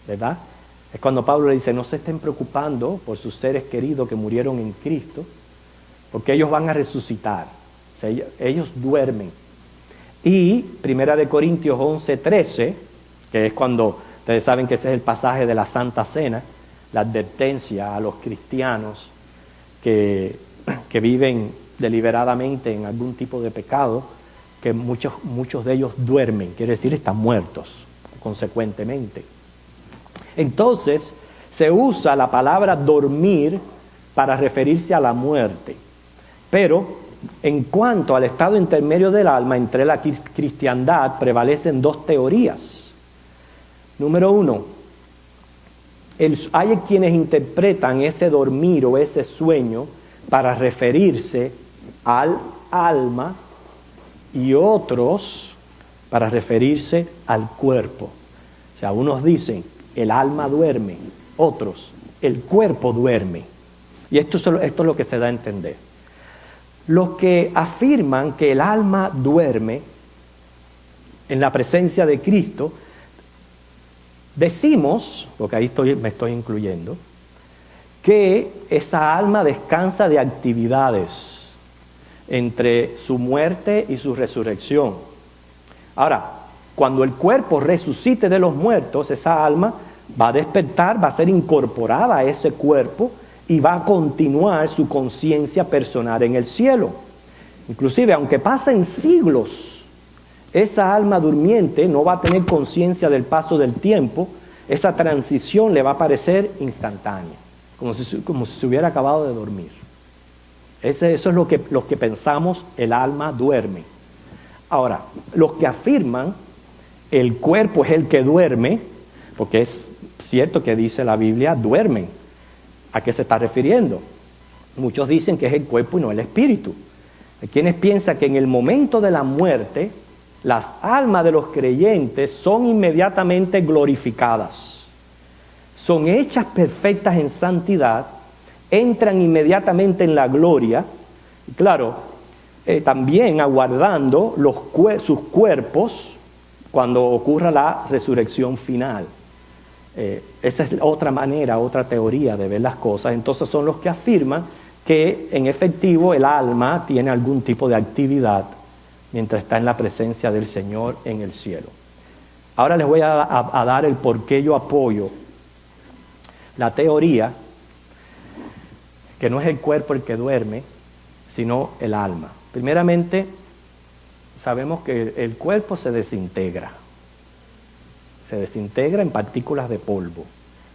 ¿verdad? Es cuando Pablo le dice, no se estén preocupando por sus seres queridos que murieron en Cristo, porque ellos van a resucitar, o sea, ellos duermen. Y Primera de Corintios 11:13, que es cuando, ustedes saben que ese es el pasaje de la Santa Cena, la advertencia a los cristianos que viven deliberadamente en algún tipo de pecado, que muchos de ellos duermen, quiere decir están muertos, consecuentemente. Entonces, se usa la palabra dormir para referirse a la muerte. Pero, en cuanto al estado intermedio del alma, entre la cristiandad prevalecen dos teorías. Número uno, hay quienes interpretan ese dormir o ese sueño para referirse al alma, y otros para referirse al cuerpo. O sea, unos dicen, el alma duerme, otros, el cuerpo duerme. Y esto es lo que se da a entender. Los que afirman que el alma duerme en la presencia de Cristo, decimos, porque ahí me estoy incluyendo, que esa alma descansa de actividades entre su muerte y su resurrección. Ahora, cuando el cuerpo resucite de los muertos, esa alma va a despertar, va a ser incorporada a ese cuerpo y va a continuar su conciencia personal en el cielo. Inclusive, aunque pasen siglos, esa alma durmiente no va a tener conciencia del paso del tiempo, esa transición le va a parecer instantánea, como si se hubiera acabado de dormir. Eso es lo que pensamos, el alma duerme. Ahora, los que afirman el cuerpo es el que duerme, porque es cierto que dice la Biblia, duermen. ¿A qué se está refiriendo? Muchos dicen que es el cuerpo y no el espíritu. Hay quienes piensan que en el momento de la muerte, las almas de los creyentes son inmediatamente glorificadas. Son hechas perfectas en santidad, entran inmediatamente en la gloria, y claro, también aguardando sus cuerpos cuando ocurra la resurrección final. Esa es otra manera, otra teoría de ver las cosas. Entonces son los que afirman que en efectivo el alma tiene algún tipo de actividad mientras está en la presencia del Señor en el cielo. Ahora les voy a dar el por qué yo apoyo la teoría que no es el cuerpo el que duerme, sino el alma. Primeramente, sabemos que el cuerpo se desintegra en partículas de polvo,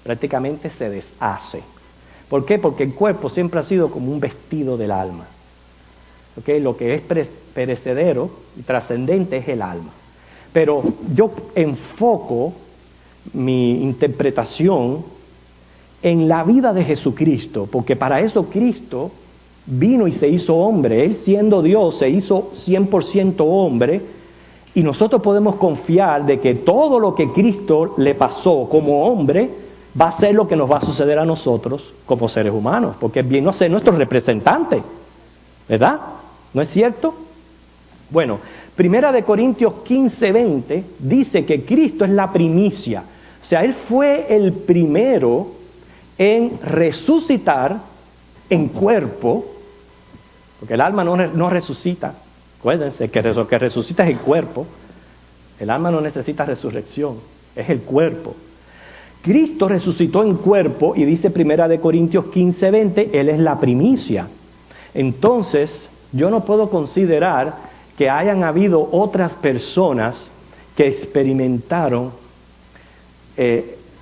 prácticamente se deshace. ¿Por qué? Porque el cuerpo siempre ha sido como un vestido del alma. ¿Okay? Lo que es perecedero y trascendente es el alma. Pero yo enfoco mi interpretación en la vida de Jesucristo, porque para eso Cristo vino y se hizo hombre. Él siendo Dios se hizo 100% hombre, y nosotros podemos confiar de que todo lo que Cristo le pasó como hombre, va a ser lo que nos va a suceder a nosotros como seres humanos, porque vino a ser nuestro representante, ¿verdad? ¿No es cierto? Bueno, 1 Corintios 15:20 dice que Cristo es la primicia, o sea, Él fue el primero en resucitar en cuerpo, porque el alma no resucita. Acuérdense que lo que resucita es el cuerpo. El alma no necesita resurrección, es el cuerpo. Cristo resucitó en cuerpo y dice 1 Corintios 15:20, Él es la primicia. Entonces, yo no puedo considerar que hayan habido otras personas que experimentaron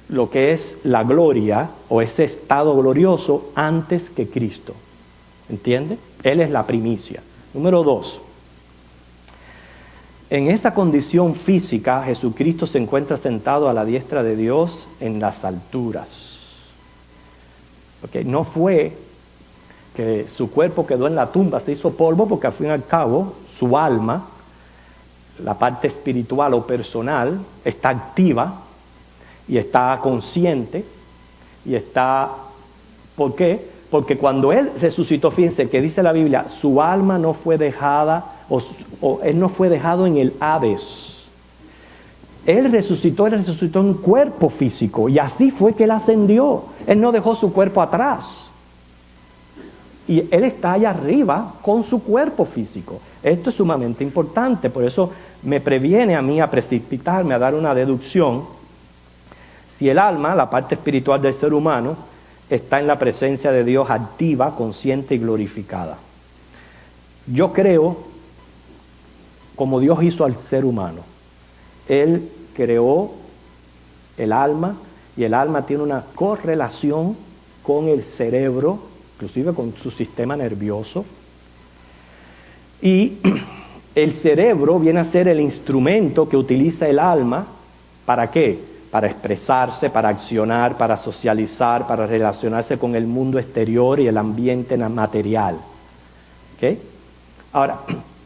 lo que es la gloria o ese estado glorioso antes que Cristo. ¿Entiende? Él es la primicia. Número 2. En esa condición física, Jesucristo se encuentra sentado a la diestra de Dios en las alturas. Okay, no fue que su cuerpo quedó en la tumba, se hizo polvo, porque al fin y al cabo su alma, la parte espiritual o personal, está activa y está consciente y está... ¿Por qué? Porque cuando Él resucitó, fíjense que dice la Biblia, su alma no fue dejada o Él no fue dejado en el Hades. Él resucitó en cuerpo físico y así fue que Él ascendió. Él no dejó su cuerpo atrás. Y Él está allá arriba con su cuerpo físico. Esto es sumamente importante, por eso me previene a mí a precipitarme, a dar una deducción. Si el alma, la parte espiritual del ser humano, está en la presencia de Dios activa, consciente y glorificada. Yo creo, como Dios hizo al ser humano, Él creó el alma y el alma tiene una correlación con el cerebro, inclusive con su sistema nervioso. Y el cerebro viene a ser el instrumento que utiliza el alma, ¿para qué? Para expresarse, para accionar, para socializar, para relacionarse con el mundo exterior y el ambiente material. ¿Okay? Ahora,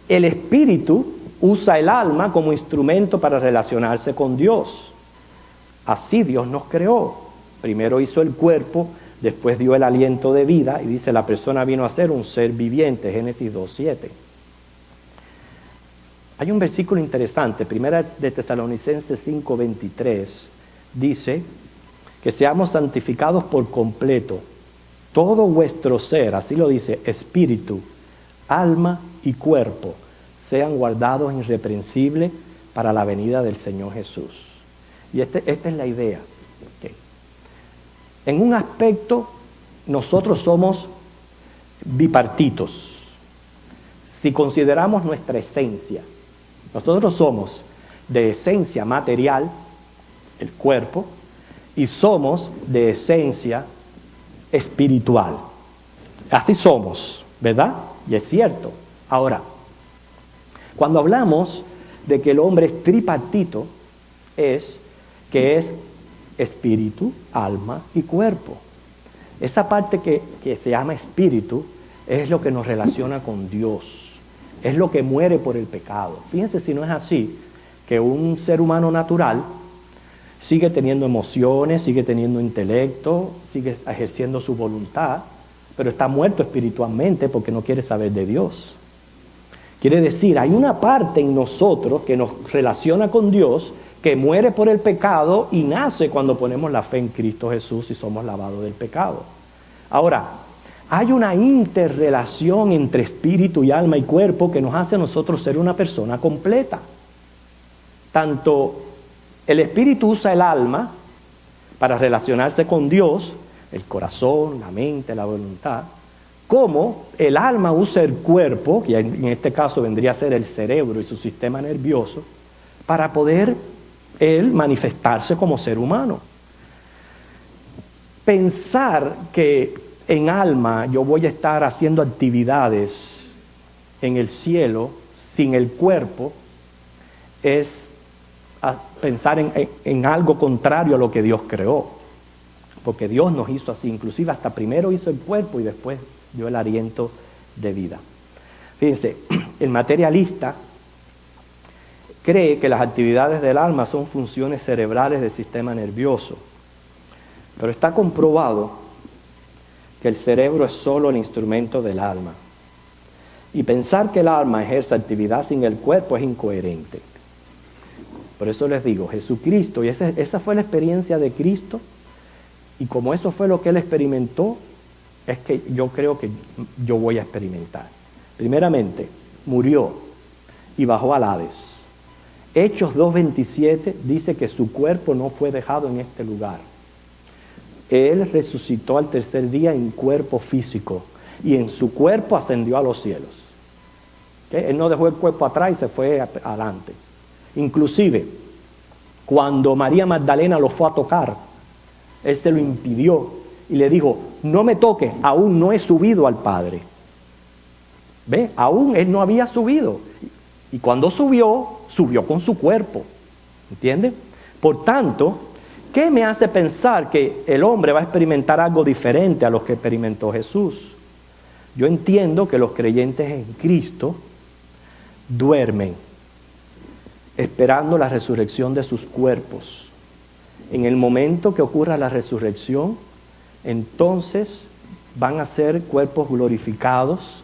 el espíritu usa el alma como instrumento para relacionarse con Dios. Así Dios nos creó. Primero hizo el cuerpo, después dio el aliento de vida y dice la persona vino a ser un ser viviente, Génesis 2:7. Hay un versículo interesante, 1 de Tesalonicenses 5:23, dice que seamos santificados por completo, todo vuestro ser, así lo dice, espíritu, alma y cuerpo, sean guardados irreprensibles para la venida del Señor Jesús. Y esta es la idea. Okay. En un aspecto, nosotros somos bipartitos. Si consideramos nuestra esencia, nosotros somos de esencia material, el cuerpo, y somos de esencia espiritual. Así somos, ¿verdad? Y es cierto. Ahora, cuando hablamos de que el hombre es tripartito, es que es espíritu, alma y cuerpo. Esa parte que se llama espíritu es lo que nos relaciona con Dios. Es lo que muere por el pecado. Fíjense si no es así, que un ser humano natural sigue teniendo emociones, sigue teniendo intelecto, sigue ejerciendo su voluntad, pero está muerto espiritualmente porque no quiere saber de Dios. Quiere decir, hay una parte en nosotros que nos relaciona con Dios, que muere por el pecado y nace cuando ponemos la fe en Cristo Jesús y somos lavados del pecado. Ahora, hay una interrelación entre espíritu y alma y cuerpo que nos hace a nosotros ser una persona completa. Tanto el espíritu usa el alma para relacionarse con Dios, el corazón, la mente, la voluntad, como el alma usa el cuerpo, que en este caso vendría a ser el cerebro y su sistema nervioso, para poder él manifestarse como ser humano. Pensar que en alma yo voy a estar haciendo actividades en el cielo sin el cuerpo es pensar en algo contrario a lo que Dios creó, porque Dios nos hizo así, inclusive hasta primero hizo el cuerpo y después dio el aliento de vida. Fíjense, el materialista cree que las actividades del alma son funciones cerebrales del sistema nervioso. Pero está comprobado que el cerebro es solo el instrumento del alma. Y pensar que el alma ejerce actividad sin el cuerpo es incoherente. Por eso les digo, Jesucristo, y esa fue la experiencia de Cristo, y como eso fue lo que Él experimentó, es que yo creo que yo voy a experimentar. Primeramente, murió y bajó al Hades. Hechos 2:27 dice que su cuerpo no fue dejado en este lugar. Él resucitó al tercer día en cuerpo físico y en su cuerpo ascendió a los cielos. ¿Okay? Él no dejó el cuerpo atrás y se fue adelante. Inclusive, cuando María Magdalena lo fue a tocar, Él se lo impidió y le dijo, no me toques, aún no he subido al Padre. ¿Ve? Aún Él no había subido. Y cuando subió con su cuerpo. ¿Entiende? Por tanto, ¿qué me hace pensar que el hombre va a experimentar algo diferente a lo que experimentó Jesús? Yo entiendo que los creyentes en Cristo duermen, esperando la resurrección de sus cuerpos. En el momento que ocurra la resurrección, entonces van a ser cuerpos glorificados,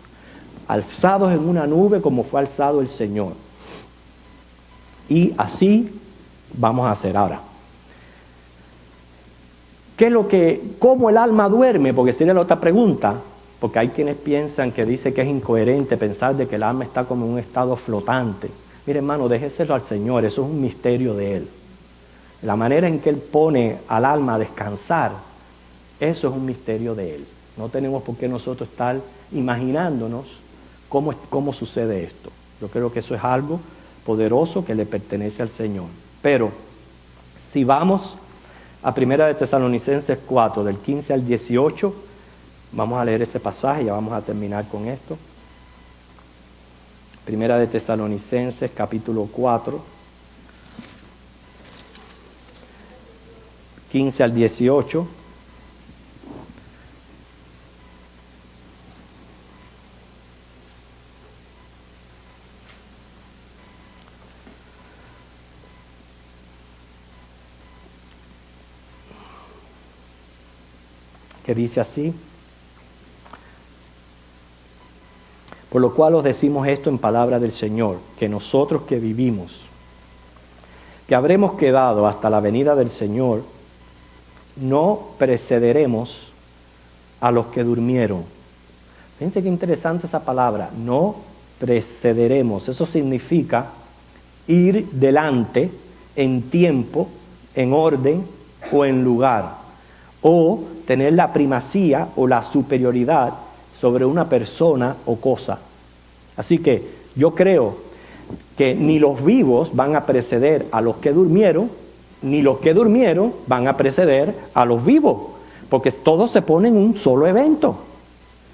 alzados en una nube como fue alzado el Señor. Y así vamos a hacer ahora. ¿Cómo el alma duerme? Porque sería la otra pregunta, porque hay quienes piensan que dice que es incoherente pensar de que el alma está como en un estado flotante. Mire, hermano, déjeselo al Señor, eso es un misterio de Él. La manera en que Él pone al alma a descansar, eso es un misterio de Él. No tenemos por qué nosotros estar imaginándonos cómo sucede esto. Yo creo que eso es algo poderoso que le pertenece al Señor. Pero, si vamos a 1 de Tesalonicenses 4, del 15 al 18, vamos a leer ese pasaje, ya vamos a terminar con esto. 1 de Tesalonicenses, capítulo 4, 15 al 18. Que dice así: por lo cual os decimos esto en palabra del Señor, que nosotros que vivimos, que habremos quedado hasta la venida del Señor, no precederemos a los que durmieron. Fíjense qué interesante esa palabra, no precederemos. Eso significa ir delante en tiempo, en orden o en lugar, o tener la primacía o la superioridad sobre una persona o cosa. Así que yo creo que ni los vivos van a preceder a los que durmieron, ni los que durmieron van a preceder a los vivos, porque todos se ponen en un solo evento.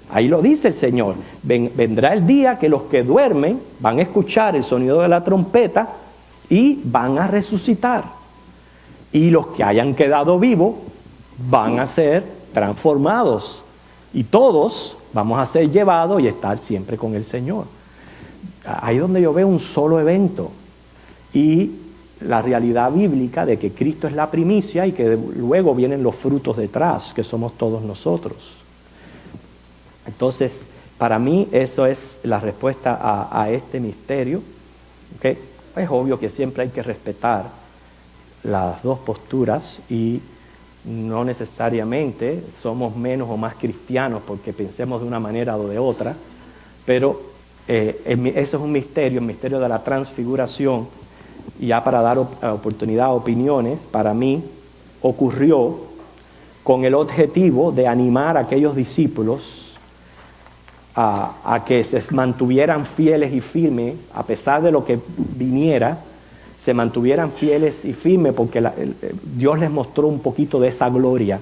Ahí lo dice el Señor. Vendrá el día que los que duermen van a escuchar el sonido de la trompeta y van a resucitar. Y los que hayan quedado vivos van a ser transformados. Y todos vamos a ser llevados y estar siempre con el Señor. Ahí es donde yo veo un solo evento. Y la realidad bíblica de que Cristo es la primicia y que luego vienen los frutos detrás, que somos todos nosotros. Entonces, para mí eso es la respuesta a este misterio. ¿Okay? Es obvio que siempre hay que respetar las dos posturas y no necesariamente somos menos o más cristianos porque pensemos de una manera o de otra, pero eso es un misterio, el misterio de la transfiguración. Y ya para dar oportunidad a opiniones, para mí ocurrió con el objetivo de animar a aquellos discípulos a que se mantuvieran fieles y firmes, a pesar de lo que viniera, se mantuvieran fieles y firmes, porque Dios les mostró un poquito de esa gloria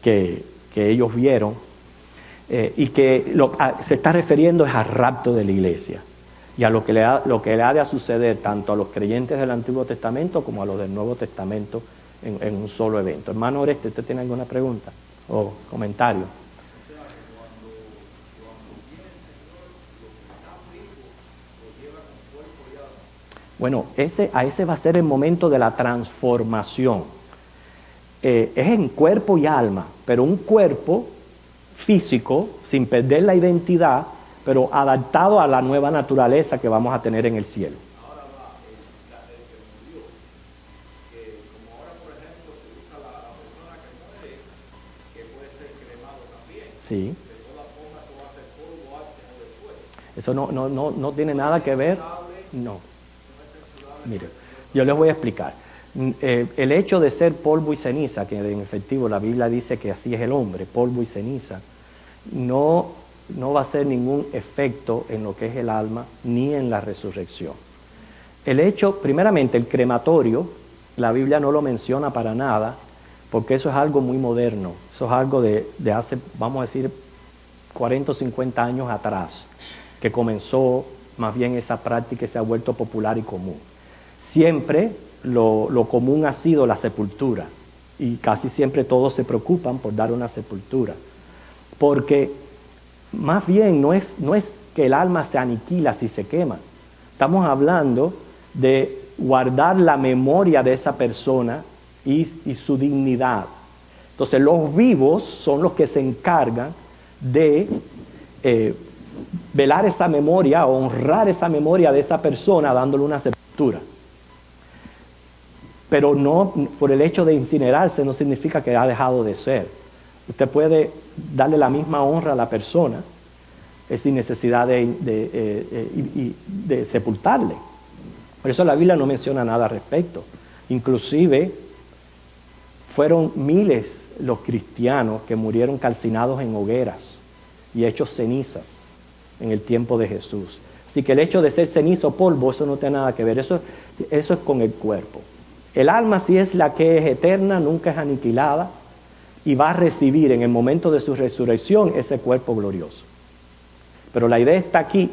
que ellos vieron, y que se está refiriendo es al rapto de la iglesia y a lo que le ha de suceder tanto a los creyentes del Antiguo Testamento como a los del Nuevo Testamento en un solo evento. Hermano Oreste, ¿usted tiene alguna pregunta o comentario? Bueno, ese va a ser el momento de la transformación. es en cuerpo y alma, pero un cuerpo físico, sin perder la identidad, pero adaptado a la nueva naturaleza que vamos a tener en el cielo. Ahora va el que murió, que como ahora por ejemplo se usa la persona que muere, que puede ser cremado también. Sí. De todas formas eso va a ser polvo antes o después. Eso no tiene nada que ver. No. Mire, yo les voy a explicar. El hecho de ser polvo y ceniza, que en efectivo la Biblia dice que así es el hombre, polvo y ceniza, no va a hacer ningún efecto en lo que es el alma ni en la resurrección. El hecho, primeramente, el crematorio, la Biblia no lo menciona para nada, porque eso es algo muy moderno, eso es algo de hace, vamos a decir, 40 o 50 años atrás, que comenzó más bien esa práctica y se ha vuelto popular y común. Siempre lo común ha sido la sepultura, y casi siempre todos se preocupan por dar una sepultura, porque más bien no es que el alma se aniquila si se quema, estamos hablando de guardar la memoria de esa persona y su dignidad. Entonces los vivos son los que se encargan de velar esa memoria, honrar esa memoria de esa persona dándole una sepultura. Pero no por el hecho de incinerarse no significa que ha dejado de ser. Usted puede darle la misma honra a la persona sin necesidad de sepultarle. Por eso la Biblia no menciona nada al respecto. Inclusive fueron miles los cristianos que murieron calcinados en hogueras y hechos cenizas en el tiempo de Jesús. Así que el hecho de ser ceniza o polvo, eso no tiene nada que ver, eso es con el cuerpo. El alma sí es la que es eterna, nunca es aniquilada y va a recibir en el momento de su resurrección ese cuerpo glorioso. Pero la idea está aquí,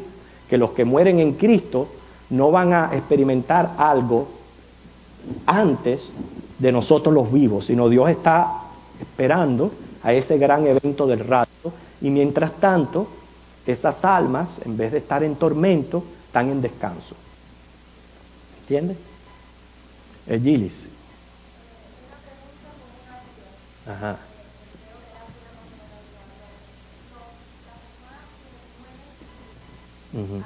que los que mueren en Cristo no van a experimentar algo antes de nosotros los vivos, sino Dios está esperando a ese gran evento del rapto y mientras tanto esas almas, en vez de estar en tormento, están en descanso. ¿Entiendes? Gilis. Ajá. Uh-huh.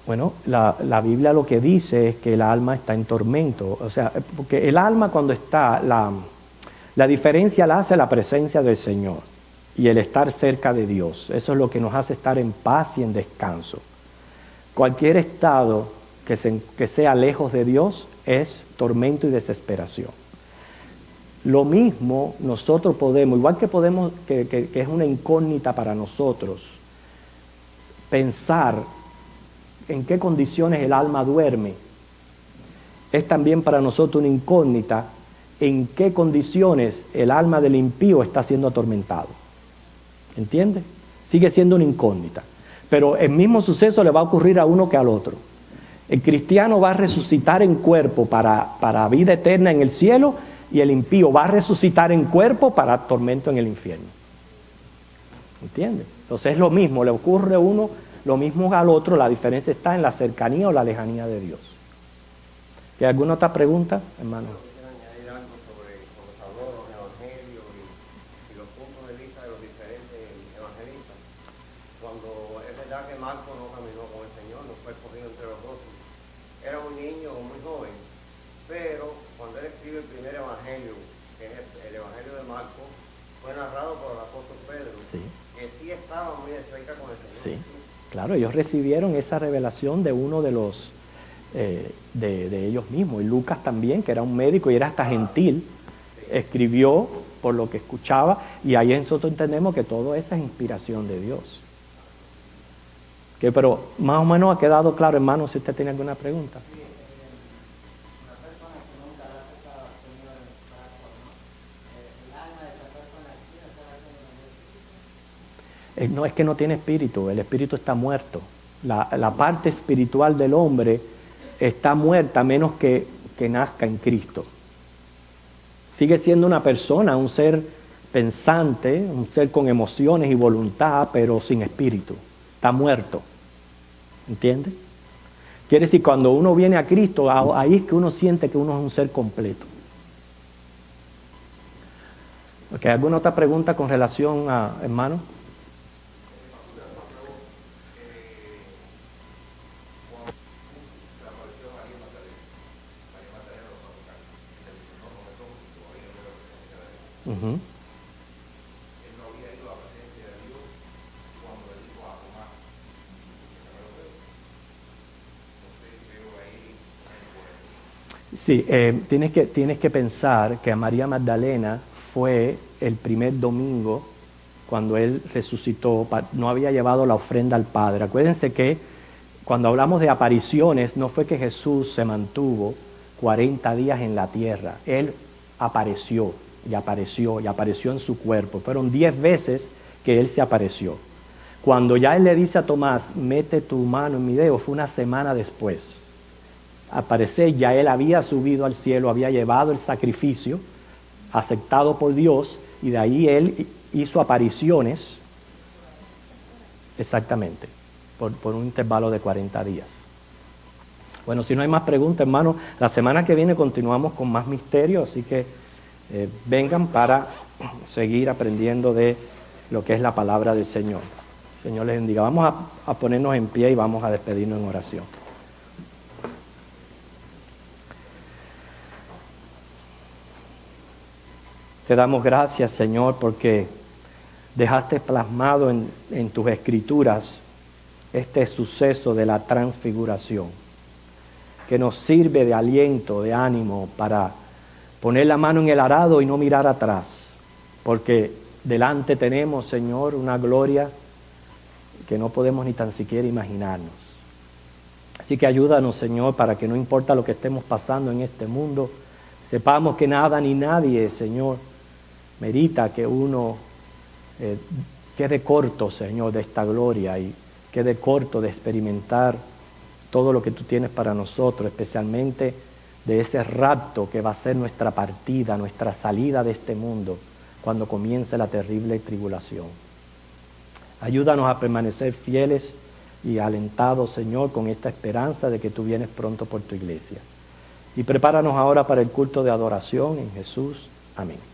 Bueno, la Biblia lo que dice es que el alma está en tormento, o sea, porque el alma cuando está, la diferencia la hace la presencia del Señor y el estar cerca de Dios. Eso es lo que nos hace estar en paz y en descanso. Cualquier estado que sea lejos de Dios es tormento y desesperación. Lo mismo nosotros podemos, igual que podemos, que es una incógnita para nosotros, pensar en qué condiciones el alma duerme, es también para nosotros una incógnita en qué condiciones el alma del impío está siendo atormentado. ¿Entiende? Sigue siendo una incógnita. Pero el mismo suceso le va a ocurrir a uno que al otro. El cristiano va a resucitar en cuerpo para vida eterna en el cielo y el impío va a resucitar en cuerpo para tormento en el infierno. ¿Entiende? Entonces es lo mismo, le ocurre a uno lo mismo al otro, la diferencia está en la cercanía o la lejanía de Dios. ¿Hay alguna otra pregunta, hermano? Quisiera añadir algo sobre lo que habló de los evangelios y los puntos de vista de los diferentes evangelistas. Cuando es verdad que Marco no caminó con el Señor, no fue escogido entre los 12, era un niño muy joven, pero cuando él escribe el primer evangelio, que es el evangelio de Marco, fue narrado por el apóstol Pedro, Sí. que sí estaba muy de cerca con el Señor. Sí. Claro, ellos recibieron esa revelación de uno de los de ellos mismos. Y Lucas también, que era un médico y era hasta gentil, escribió por lo que escuchaba, y ahí nosotros entendemos que todo eso es inspiración de Dios. Pero más o menos ha quedado claro, hermano, si usted tiene alguna pregunta. No es que no tiene espíritu, el espíritu está muerto. La parte espiritual del hombre está muerta a menos que nazca en Cristo. Sigue siendo una persona, un ser pensante, un ser con emociones y voluntad, pero sin espíritu. Está muerto. ¿Entiende? Quiere decir, cuando uno viene a Cristo, ahí es que uno siente que uno es un ser completo. Okay, ¿alguna otra pregunta con relación a hermano? Uh-huh. Sí, tienes que pensar que a María Magdalena fue el primer domingo cuando él resucitó, no había llevado la ofrenda al Padre. Acuérdense que cuando hablamos de apariciones, no fue que Jesús se mantuvo 40 días en la tierra. Él apareció y apareció y apareció en su cuerpo. Fueron 10 veces que él se apareció. Cuando ya él le dice a Tomás, mete tu mano en mi dedo, fue una semana después. Aparecer, ya él había subido al cielo, había llevado el sacrificio, aceptado por Dios, y de ahí él hizo apariciones, exactamente, por un intervalo de 40 días. Bueno, si no hay más preguntas, hermano, la semana que viene continuamos con más misterios, así que vengan para seguir aprendiendo de lo que es la palabra del Señor. El Señor les bendiga. Vamos a ponernos en pie y vamos a despedirnos en oración. Te damos gracias, Señor, porque dejaste plasmado en tus escrituras este suceso de la transfiguración, que nos sirve de aliento, de ánimo para poner la mano en el arado y no mirar atrás, porque delante tenemos, Señor, una gloria que no podemos ni tan siquiera imaginarnos. Así que ayúdanos, Señor, para que no importa lo que estemos pasando en este mundo, sepamos que nada ni nadie, Señor, merita que uno quede corto, Señor, de esta gloria y quede corto de experimentar todo lo que tú tienes para nosotros, especialmente de ese rapto que va a ser nuestra partida, nuestra salida de este mundo cuando comience la terrible tribulación. Ayúdanos a permanecer fieles y alentados, Señor, con esta esperanza de que tú vienes pronto por tu iglesia. Y prepáranos ahora para el culto de adoración en Jesús. Amén.